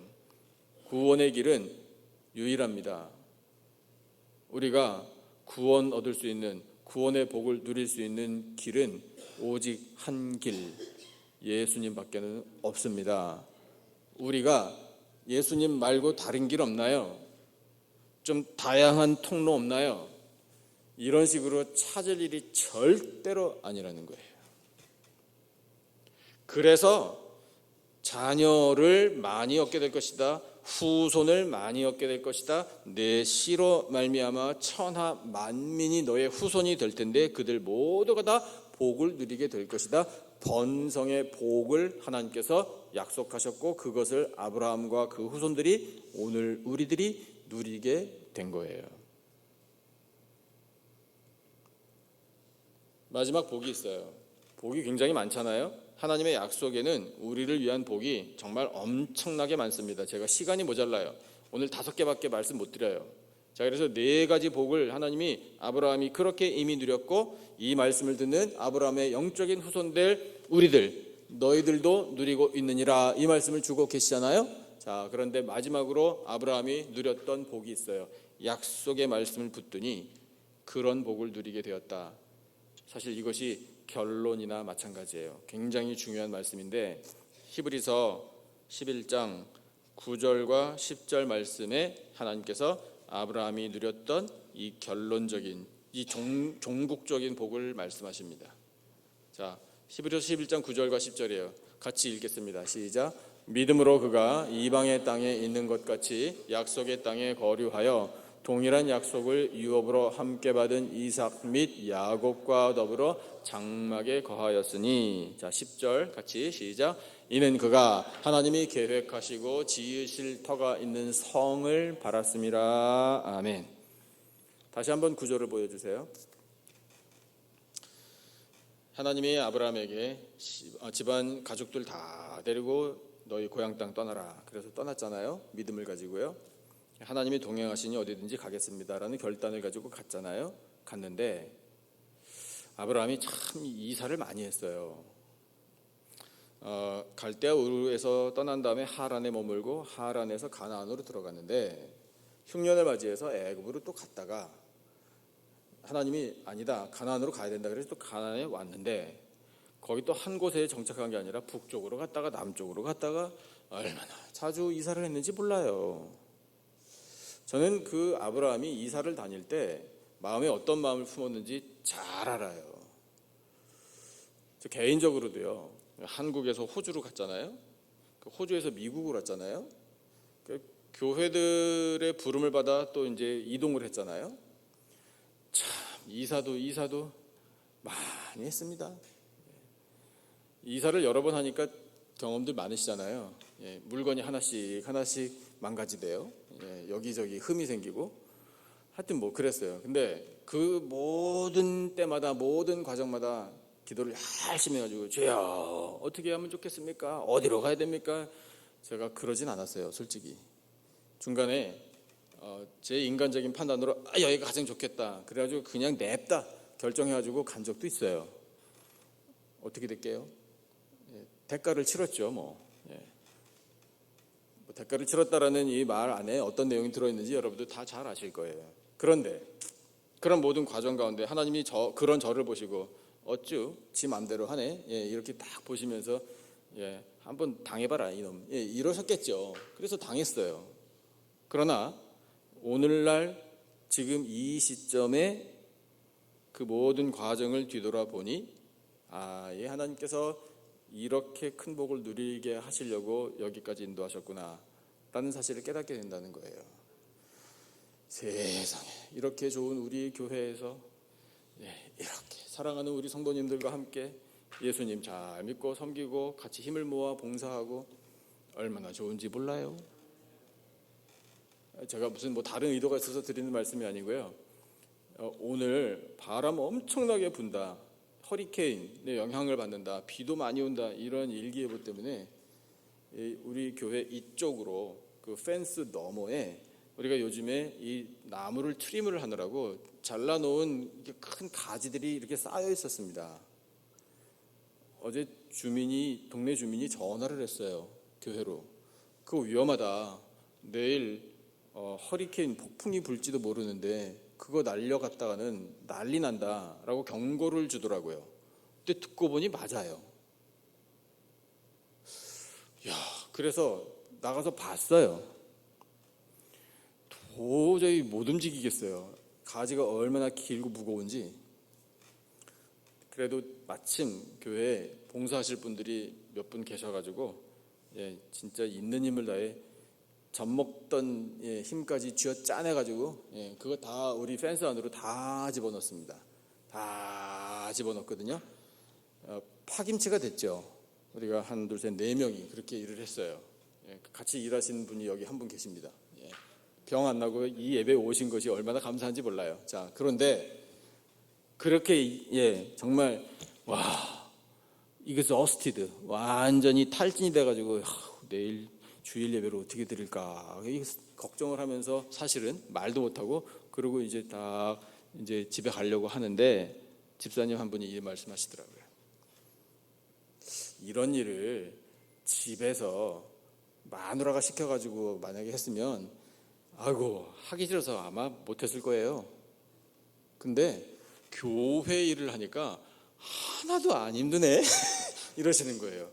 Speaker 1: 구원의 길은 유일합니다. 우리가 구원 얻을 수 있는, 구원의 복을 누릴 수 있는 길은 오직 한 길, 예수님밖에는 없습니다. 우리가 예수님 말고 다른 길 없나요? 좀 다양한 통로 없나요? 이런 식으로 찾을 일이 절대로 아니라는 거예요. 그래서 자녀를 많이 얻게 될 것이다. 후손을 많이 얻게 될 것이다. 내 씨로 말미암아 천하 만민이 너의 후손이 될 텐데 그들 모두가 다 복을 누리게 될 것이다. 번성의 복을 하나님께서 약속하셨고 그것을 아브라함과 그 후손들이 오늘 우리들이 누리게 된 거예요. 마지막 복이 있어요. 복이 굉장히 많잖아요. 하나님의 약속에는 우리를 위한 복이 정말 엄청나게 많습니다. 제가 시간이 모자라요. 오늘 5개밖에 말씀 못 드려요. 자, 그래서 4가지 복을 하나님이 아브라함이 그렇게 이미 누렸고 이 말씀을 듣는 아브라함의 영적인 후손들 우리들 너희들도 누리고 있느니라 이 말씀을 주고 계시잖아요. 자, 그런데 마지막으로 아브라함이 누렸던 복이 있어요. 약속의 말씀을 붙드니 그런 복을 누리게 되었다. 사실 이것이 결론이나 마찬가지예요. 굉장히 중요한 말씀인데 히브리서 11장 9절과 10절 말씀에 하나님께서 아브라함이 누렸던 이 결론적인 이 종국적인 복을 말씀하십니다. 자, 히브리서 11장 9절과 10절이에요. 같이 읽겠습니다. 시작. 믿음으로 그가 이방의 땅에 있는 것 같이 약속의 땅에 거류하여 동일한 약속을 유업으로 함께 받은 이삭 및 야곱과 더불어 장막에 거하였으니. 자, 10절 같이 시작. 이는 그가 하나님이 계획하시고 지으실 터가 있는 성을 바랐음이라. 아멘. 다시 한번 구절을 보여주세요. 하나님이 아브라함에게 집안 가족들 다 데리고 너희 고향 땅 떠나라. 그래서 떠났잖아요. 믿음을 가지고요. 하나님이 동행하시니 어디든지 가겠습니다라는 결단을 가지고 갔잖아요. 갔는데 아브라함이 참 이사를 많이 했어요. 갈대아 우르에서 떠난 다음에 하란에 머물고 하란에서 가나안으로 들어갔는데 흉년을 맞이해서 애굽으로 또 갔다가 하나님이 아니다 가나안으로 가야 된다 그래서 또 가나안에 왔는데 거기 또 한 곳에 정착한 게 아니라 북쪽으로 갔다가 남쪽으로 갔다가 얼마나 자주 이사를 했는지 몰라요. 저는 그 아브라함이 이사를 다닐 때 마음에 어떤 마음을 품었는지 잘 알아요. 저 개인적으로도요. 한국에서 호주로 갔잖아요. 호주에서 미국으로 왔잖아요. 교회들의 부름을 받아 또 이제 이동을 했잖아요. 참 이사도 많이 했습니다. 이사를 여러 번 하니까 경험들 많으시잖아요. 물건이 하나씩 망가지대요. 여기저기 흠이 생기고 하여튼 뭐 그랬어요. 근데 그 모든 때마다 모든 과정마다 기도를 열심히 해가지고 주여 어떻게 하면 좋겠습니까? 어디로 가야 됩니까? 제가 그러진 않았어요. 솔직히 중간에 제 인간적인 판단으로 여기가 가장 좋겠다 그래가지고 그냥 냅다 결정해가지고 간 적도 있어요. 어떻게 될게요? 대가를 치렀죠. 뭐 대가를 치렀다라는 이 말 안에 어떤 내용이 들어있는지 여러분들 다 잘 아실 거예요. 그런데 그런 모든 과정 가운데 하나님이 그런 저를 보시고 어쭈 지 맘대로 하네 이렇게 딱 보시면서 한번 당해봐라 이놈 이러셨겠죠. 그래서 당했어요. 그러나 오늘날 지금 이 시점에 그 모든 과정을 뒤돌아보니 하나님께서 이렇게 큰 복을 누리게 하시려고 여기까지 인도하셨구나 라는 사실을 깨닫게 된다는 거예요. 세상에 이렇게 좋은 우리 교회에서 이렇게 사랑하는 우리 성도님들과 함께 예수님 잘 믿고 섬기고 같이 힘을 모아 봉사하고 얼마나 좋은지 몰라요. 제가 무슨 뭐 다른 의도가 있어서 드리는 말씀이 아니고요. 오늘 바람 엄청나게 분다. 허리케인의 영향을 받는다. 비도 많이 온다. 이런 일기예보 때문에 우리 교회 이쪽으로 그 펜스 너머에 우리가 요즘에 이 나무를 트림을 하느라고 잘라놓은 큰 가지들이 이렇게 쌓여 있었습니다. 어제 동네 주민이 전화를 했어요. 교회로. 그거 위험하다. 내일 허리케인 폭풍이 불지도 모르는데 그거 날려갔다가는 난리 난다라고 경고를 주더라고요. 근데 듣고 보니 맞아요. 그래서 나가서 봤어요. 도저히 못 움직이겠어요. 가지가 얼마나 길고 무거운지. 그래도 마침 교회에 봉사하실 분들이 몇 분 계셔가지고 진짜 있는 힘을 다해 젖먹던 힘까지 쥐어 짜내가지고 그거 다 우리 펜스 안으로 다 집어넣습니다. 다 집어넣거든요. 파김치가 됐죠. 우리가 한, 둘, 셋, 4명이 그렇게 일을 했어요. 같이 일하시는 분이 여기 한 분 계십니다. 병 안 나고 이 예배에 오신 것이 얼마나 감사한지 몰라요. 자, 그런데 그렇게 정말 exhausted 완전히 탈진이 돼가지고 내일 주일 예배를 어떻게 드릴까 걱정을 하면서 사실은 말도 못하고 그러고 이제 집에 가려고 하는데 집사님 한 분이 이 말씀하시더라고요. 이런 일을 집에서 마누라가 시켜가지고 만약에 했으면 하기 싫어서 아마 못했을 거예요. 근데 교회 일을 하니까 하나도 안 힘드네 이러시는 거예요.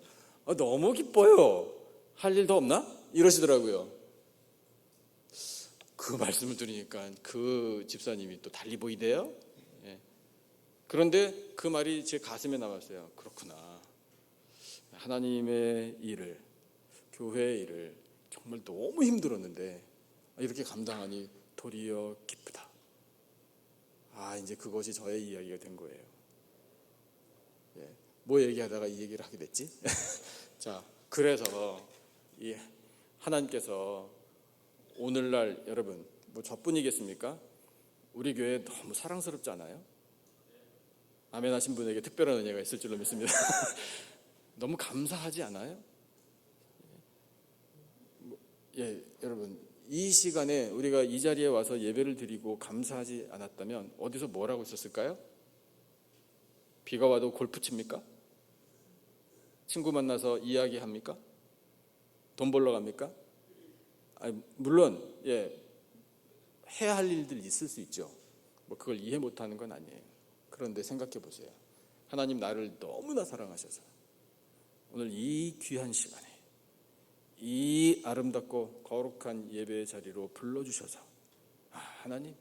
Speaker 1: 너무 기뻐요. 할 일 더 없나? 이러시더라고요. 그 말씀을 들으니까 그 집사님이 또 달리 보이대요. 그런데 그 말이 제 가슴에 남았어요. 그렇구나. 하나님의 일을, 교회의 일을 정말 너무 힘들었는데 이렇게 감당하니 도리어 기쁘다. 이제 그것이 저의 이야기가 된 거예요. 뭐 얘기하다가 이 얘기를 하게 됐지? 자, 그래서 이 하나님께서 오늘날 여러분 뭐 저뿐이겠습니까? 우리 교회 너무 사랑스럽지 않아요? 아멘 하신 분에게 특별한 은혜가 있을 줄로 믿습니다. 너무 감사하지 않아요? 여러분 이 시간에 우리가 이 자리에 와서 예배를 드리고 감사하지 않았다면 어디서 뭘 하고 있었을까요? 비가 와도 골프 칩니까? 친구 만나서 이야기합니까? 돈 벌러 갑니까? 물론 해야 할 일들이 있을 수 있죠. 그걸 이해 못하는 건 아니에요. 그런데 생각해 보세요. 하나님 나를 너무나 사랑하셔서 오늘 이 귀한 시간에 이 아름답고 거룩한 예배의 자리로 불러주셔서 하나님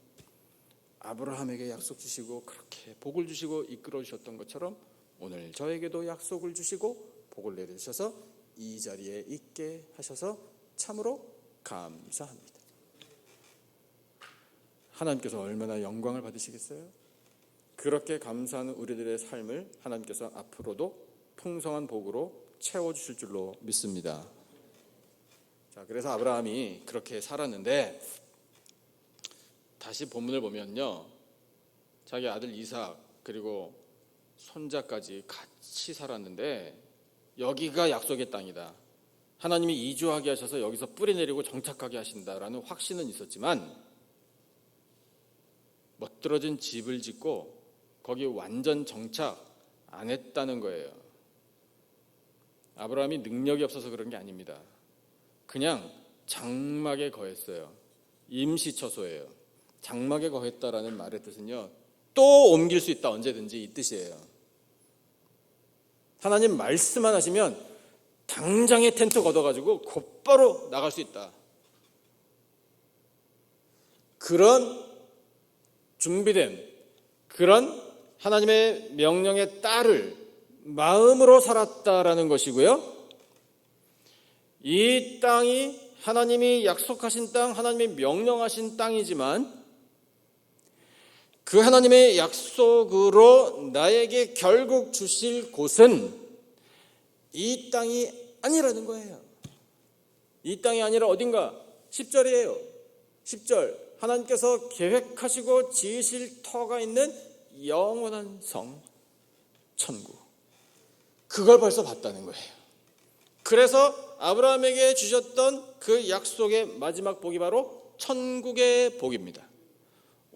Speaker 1: 아브라함에게 약속 주시고 그렇게 복을 주시고 이끌어 주셨던 것처럼 오늘 저에게도 약속을 주시고 복을 내려주셔서 이 자리에 있게 하셔서 참으로 감사합니다. 하나님께서 얼마나 영광을 받으시겠어요? 그렇게 감사하는 우리들의 삶을 하나님께서 앞으로도 풍성한 복으로 채워주실 줄로 믿습니다. 자, 그래서 아브라함이 그렇게 살았는데 다시 본문을 보면요, 자기 아들 이삭 그리고 손자까지 같이 살았는데 여기가 약속의 땅이다, 하나님이 이주하게 하셔서 여기서 뿌리 내리고 정착하게 하신다라는 확신은 있었지만 멋들어진 집을 짓고 거기 완전 정착 안 했다는 거예요. 아브라함이 능력이 없어서 그런 게 아닙니다. 그냥 장막에 거했어요. 임시처소예요. 장막에 거했다라는 말의 뜻은요, 또 옮길 수 있다, 언제든지 이 뜻이에요. 하나님 말씀만 하시면 당장에 텐트 걷어가지고 곧바로 나갈 수 있다. 그런 준비된, 그런 하나님의 명령에 따를 마음으로 살았다라는 것이고요. 이 땅이 하나님이 약속하신 땅, 하나님이 명령하신 땅이지만 그 하나님의 약속으로 나에게 결국 주실 곳은 이 땅이 아니라는 거예요. 이 땅이 아니라 어딘가 10절이에요. 10절, 하나님께서 계획하시고 지으실 터가 있는 영원한 성, 천국. 그걸 벌써 봤다는 거예요. 그래서 아브라함에게 주셨던 그 약속의 마지막 복이 바로 천국의 복입니다.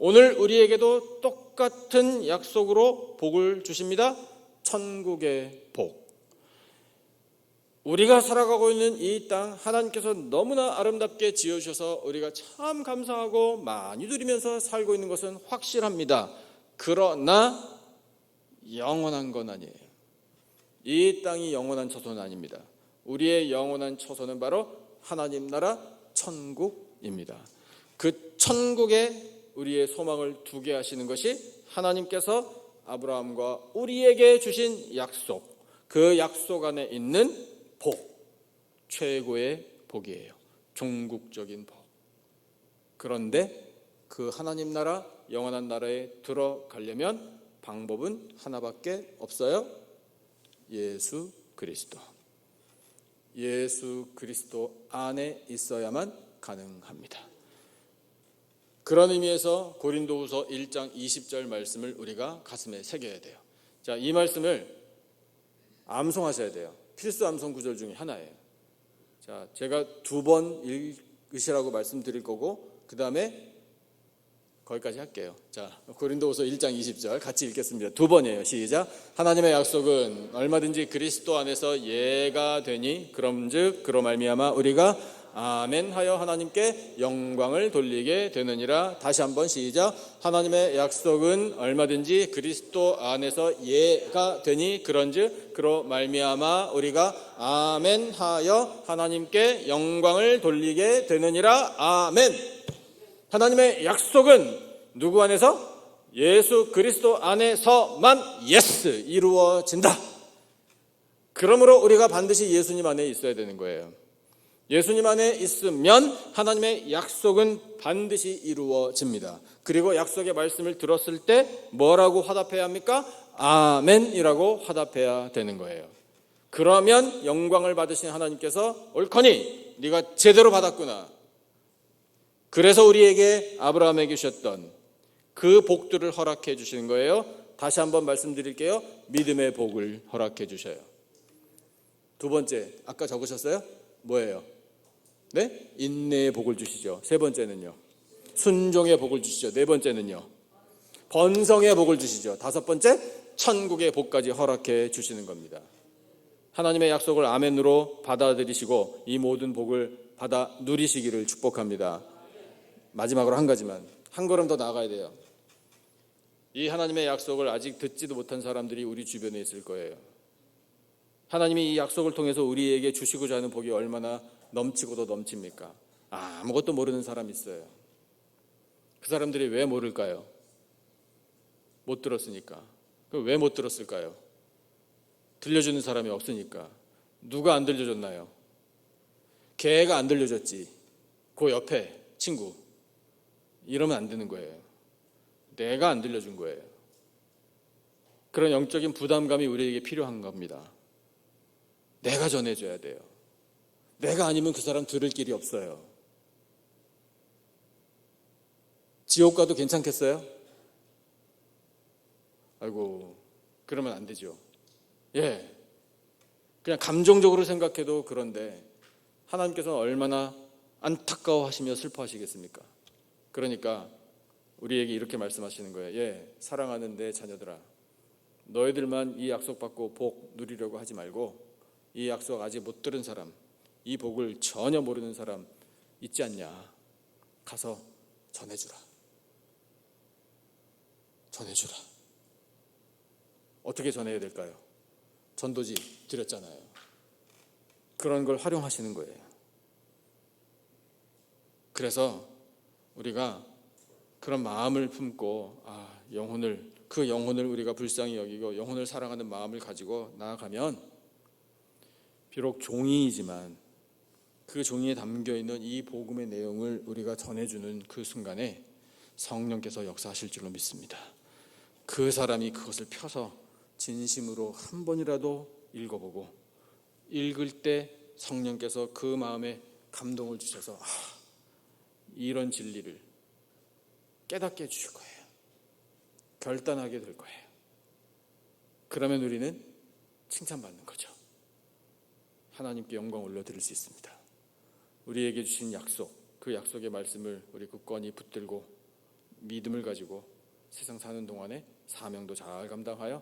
Speaker 1: 오늘 우리에게도 똑같은 약속으로 복을 주십니다. 천국의 복. 우리가 살아가고 있는 이 땅, 하나님께서 너무나 아름답게 지어주셔서 우리가 참 감사하고 많이 누리면서 살고 있는 것은 확실합니다. 그러나 영원한 건 아니에요. 이 땅이 영원한 처소는 아닙니다. 우리의 영원한 처소는 바로 하나님 나라 천국입니다. 그 천국에 우리의 소망을 두게 하시는 것이 하나님께서 아브라함과 우리에게 주신 약속, 그 약속 안에 있는 복, 최고의 복이에요. 종국적인 복. 그런데 그 하나님 나라, 영원한 나라에 들어가려면 방법은 하나밖에 없어요. 예수 그리스도. 예수 그리스도 안에 있어야만 가능합니다. 그런 의미에서 고린도후서 1장 20절 말씀을 우리가 가슴에 새겨야 돼요. 자, 이 말씀을 암송하셔야 돼요. 필수 암송 구절 중에 하나예요. 자, 제가 2번 읽으시라고 말씀드릴 거고 그 다음에 거기까지 할게요. 자, 고린도후서 1장 20절 같이 읽겠습니다. 2번이에요. 시작. 하나님의 약속은 얼마든지 그리스도 안에서 예가 되니 그럼즉 그로 말미암아 우리가 아멘 하여 하나님께 영광을 돌리게 되느니라. 다시 한번 시작. 하나님의 약속은 얼마든지 그리스도 안에서 예가 되니 그런즉 그로 말미암아 우리가 아멘 하여 하나님께 영광을 돌리게 되느니라. 아멘. 하나님의 약속은 누구 안에서? 예수 그리스도 안에서만 예스 이루어진다. 그러므로 우리가 반드시 예수님 안에 있어야 되는 거예요. 예수님 안에 있으면 하나님의 약속은 반드시 이루어집니다. 그리고 약속의 말씀을 들었을 때 뭐라고 화답해야 합니까? 아멘이라고 화답해야 되는 거예요. 그러면 영광을 받으신 하나님께서 옳거니 네가 제대로 받았구나. 그래서 우리에게 아브라함에게 주셨던 그 복들을 허락해 주시는 거예요. 다시 한번 말씀드릴게요. 믿음의 복을 허락해 주셔요. 2번째, 아까 적으셨어요? 뭐예요? 네? 인내의 복을 주시죠. 3번째는요? 순종의 복을 주시죠. 4번째는요? 번성의 복을 주시죠. 5번째, 천국의 복까지 허락해 주시는 겁니다. 하나님의 약속을 아멘으로 받아들이시고 이 모든 복을 받아 누리시기를 축복합니다. 마지막으로 한 가지만, 한 걸음 더 나아가야 돼요. 이 하나님의 약속을 아직 듣지도 못한 사람들이 우리 주변에 있을 거예요. 하나님이 이 약속을 통해서 우리에게 주시고자 하는 복이 얼마나 넘치고도 넘칩니까? 아무것도 모르는 사람이 있어요. 그 사람들이 왜 모를까요? 못 들었으니까. 왜 못 들었을까요? 들려주는 사람이 없으니까. 누가 안 들려줬나요? 걔가 안 들려줬지. 그 옆에 친구. 이러면 안 되는 거예요. 내가 안 들려준 거예요. 그런 영적인 부담감이 우리에게 필요한 겁니다. 내가 전해줘야 돼요. 내가 아니면 그 사람 들을 길이 없어요. 지옥 가도 괜찮겠어요? 아이고, 그러면 안 되죠. 예, 그냥 감정적으로 생각해도 그런데 하나님께서는 얼마나 안타까워하시며 슬퍼하시겠습니까? 그러니까 우리에게 이렇게 말씀하시는 거예요. 예, 사랑하는 내 자녀들아, 너희들만 이 약속 받고 복 누리려고 하지 말고 이 약속 아직 못 들은 사람, 이 복을 전혀 모르는 사람 있지 않냐? 가서 전해주라. 전해주라. 어떻게 전해야 될까요? 전도지 드렸잖아요. 그런 걸 활용하시는 거예요. 그래서 우리가 그런 마음을 품고 그 영혼을 우리가 불쌍히 여기고 영혼을 사랑하는 마음을 가지고 나아가면 비록 종이이지만 그 종이에 담겨있는 이 복음의 내용을 우리가 전해주는 그 순간에 성령께서 역사하실 줄로 믿습니다. 그 사람이 그것을 펴서 진심으로 한 번이라도 읽어보고 읽을 때 성령께서 그 마음에 감동을 주셔서 이런 진리를 깨닫게 해주실 거예요. 결단하게 될 거예요. 그러면 우리는 칭찬받는 거죠. 하나님께 영광 올려드릴 수 있습니다. 우리에게 주신 약속, 그 약속의 말씀을 우리 굳건히 붙들고 믿음을 가지고 세상 사는 동안에 사명도 잘 감당하여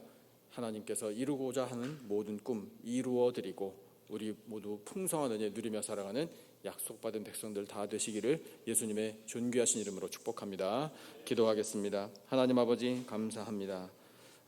Speaker 1: 하나님께서 이루고자 하는 모든 꿈 이루어드리고 우리 모두 풍성한 은혜 누리며 살아가는 약속받은 백성들 다 되시기를 예수님의 존귀하신 이름으로 축복합니다. 기도하겠습니다. 하나님 아버지 감사합니다.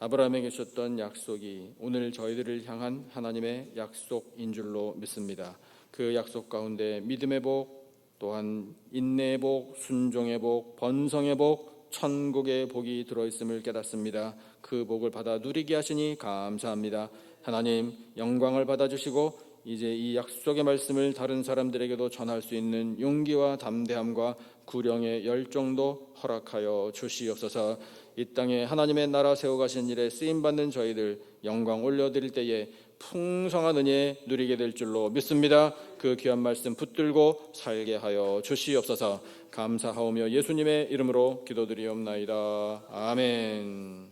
Speaker 1: 아브라함에게 주셨던 약속이 오늘 저희들을 향한 하나님의 약속인 줄로 믿습니다. 그 약속 가운데 믿음의 복, 또한 인내의 복, 순종의 복, 번성의 복, 천국의 복이 들어있음을 깨닫습니다. 그 복을 받아 누리게 하시니 감사합니다. 하나님 영광을 받아주시고 이제 이 약속의 말씀을 다른 사람들에게도 전할 수 있는 용기와 담대함과 구령의 열정도 허락하여 주시옵소서. 이 땅에 하나님의 나라 세워가신 일에 쓰임받는 저희들 영광 올려드릴 때에 풍성한 은혜 누리게 될 줄로 믿습니다. 그 귀한 말씀 붙들고 살게 하여 주시옵소서. 감사하오며 예수님의 이름으로 기도드리옵나이다. 아멘.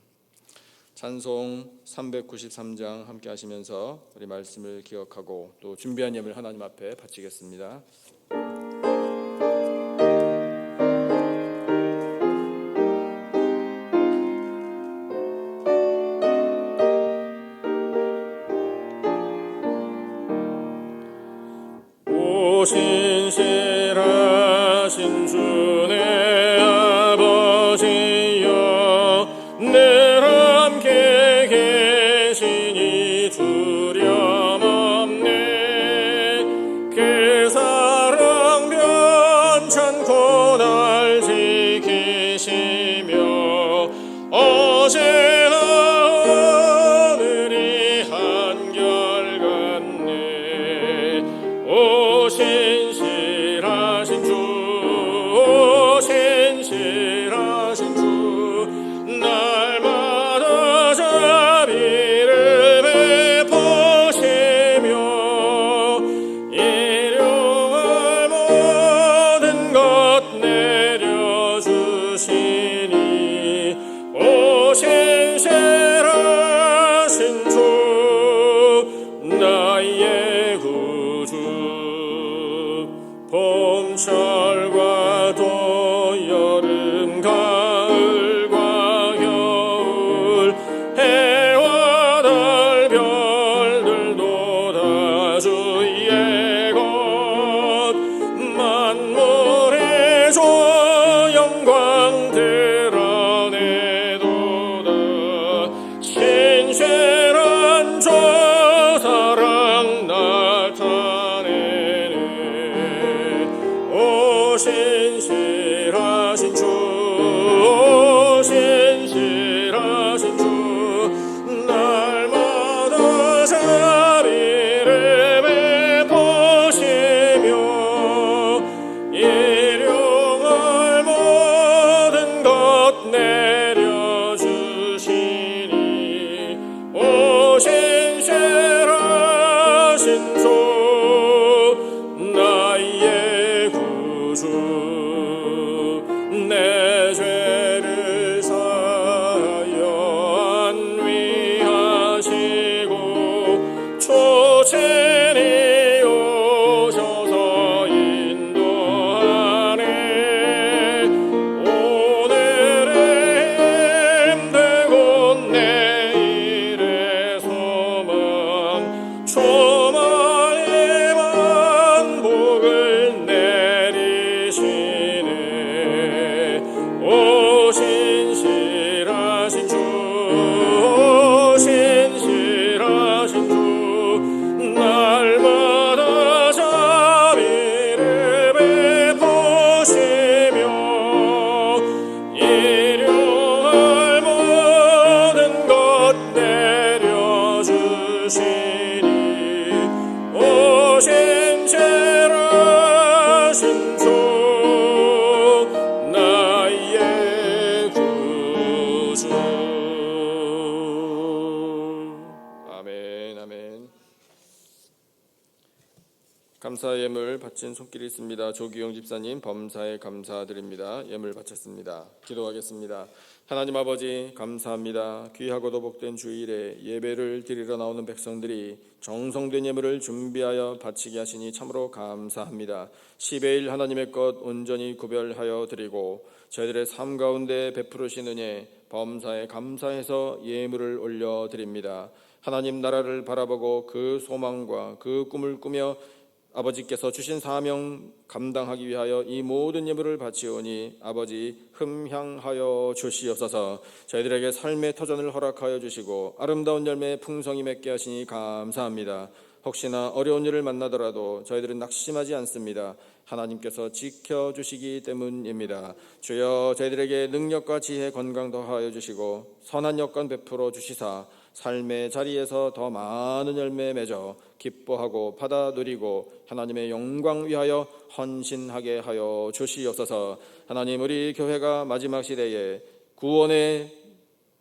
Speaker 1: 찬송 393장 함께 하시면서 우리 말씀을 기억하고 또 준비한 예물 하나님 앞에 바치겠습니다.
Speaker 4: 신실하신 주의 아버지여 늘 함께 계시니 두려움없네. 그 사랑 변찮고 날 지키시며 어제와 오늘이 한결같네. 오 신실하신 주, 오 신실하신 주, 날마다 자비를 베푸시며 일용할 모든 것 내려주시니 오 신실하신 주, 나의 구주. 봄철과 또 여름 가을과 겨울 해와 신주 나의 구주 내 죄를 사하여 안위하시고 조친히 오셔서 인도하네. 오늘의 힘들고 내일의 소망 조마의 만복을 내리시네. 오 신실하신 주, 오 신실하신 주, 날마다 자비를 베푸시며 일용할 모든 것 내려주시니. 오 신실하신 주 나의 구주. 아멘 아멘. 감사 예물 바친 손길이 있습니다. 조기용 집사님 범사에 감사드립니다. 예물 바쳤습니다. 기도하겠습니다. 하나님 아버지 감사합니다. 귀하고도 복된 주일에 예배를 드리러 나오는 백성들이 정성된 예물을 준비하여 바치게 하시니 참으로 감사합니다. 10의 1 하나님의 것 온전히 구별하여 드리고 저희들의 삶 가운데 베푸르신 은혜 범사에 감사해서 예물을 올려드립니다. 하나님 나라를 바라보고 그 소망과 그 꿈을 꾸며 아버지께서 주신 사명 감당하기 위하여 이 모든 예물을 바치오니 아버지 흠향하여 주시옵소서. 저희들에게 삶의 터전을 허락하여 주시고 아름다운 열매 풍성히 맺게 하시니 감사합니다. 혹시나 어려운 일을 만나더라도 저희들은 낙심하지 않습니다. 하나님께서 지켜주시기 때문입니다. 주여 저희들에게 능력과 지혜 건강 더하여 주시고 선한 여건 베풀어 주시사 삶의 자리에서 더 많은 열매 맺어 기뻐하고 받아 누리고 하나님의 영광 위하여 헌신하게 하여 주시옵소서. 하나님 우리 교회가 마지막 시대에 구원의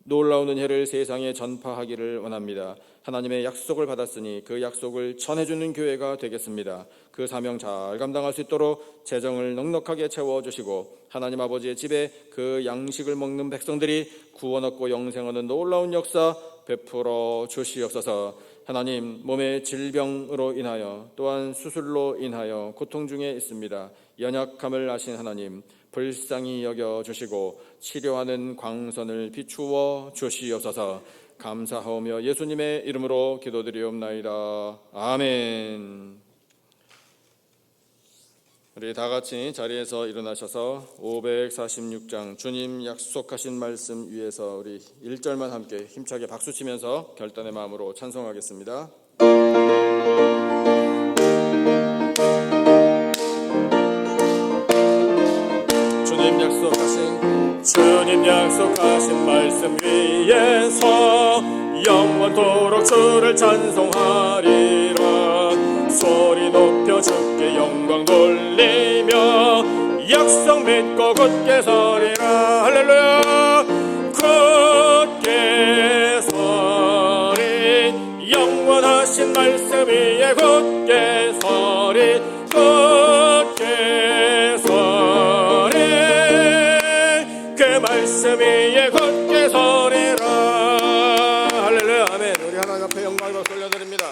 Speaker 4: 놀라운 은혜를 세상에 전파하기를 원합니다. 하나님의 약속을 받았으니 그 약속을 전해주는 교회가 되겠습니다. 그 사명 잘 감당할 수 있도록 재정을 넉넉하게 채워주시고 하나님 아버지의 집에 그 양식을 먹는 백성들이 구원 얻고 영생 얻는 놀라운 역사 베풀어 주시옵소서. 하나님 몸의 질병으로 인하여 또한 수술로 인하여 고통 중에 있습니다. 연약함을 아신 하나님 불쌍히 여겨주시고 치료하는 광선을 비추어 주시옵소서. 감사하오며 예수님의 이름으로 기도드리옵나이다. 아멘. 우리 다같이 자리에서 일어나셔서 546장 주님 약속하신 말씀 위에서 우리 1절만 함께 힘차게 박수치면서 결단의 마음으로 찬송하겠습니다. 주님 약속하신 말씀 위에서 영원토록 주를 찬송하리라. 소리 높여 주께 영광 돌리며 약속 믿고 굳게 서리라. 할렐루야. 굳게 서리 영원하신 말씀 위에 굳게 서리 굳게 서리 그 말씀 위에 굳게 서리라. 할렐루야. 아멘. 우리 하나님 앞에 영광을 박수 올려드립니다.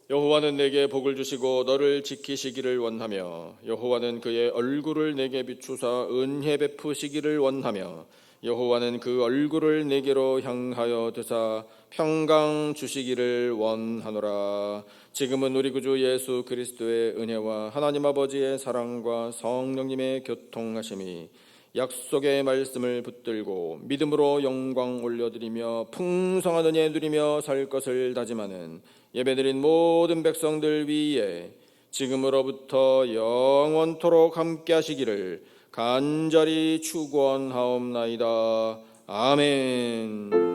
Speaker 4: 여호와는 내게 복을 주시고 너를 지키시기를 원하며 여호와는 그의 얼굴을 내게 비추사 은혜 베푸시기를 원하며 여호와는 그 얼굴을 내게로 향하여 드사 평강 주시기를 원하노라. 지금은 우리 구주 예수 그리스도의 은혜와 하나님 아버지의 사랑과 성령님의 교통하심이 약속의 말씀을 붙들고 믿음으로 영광 올려드리며 풍성한 은혜 누리며 살 것을 다짐하는 예배드린 모든 백성들 위에 지금으로부터 영원토록 함께 하시기를 간절히 축원하옵나이다. 아멘.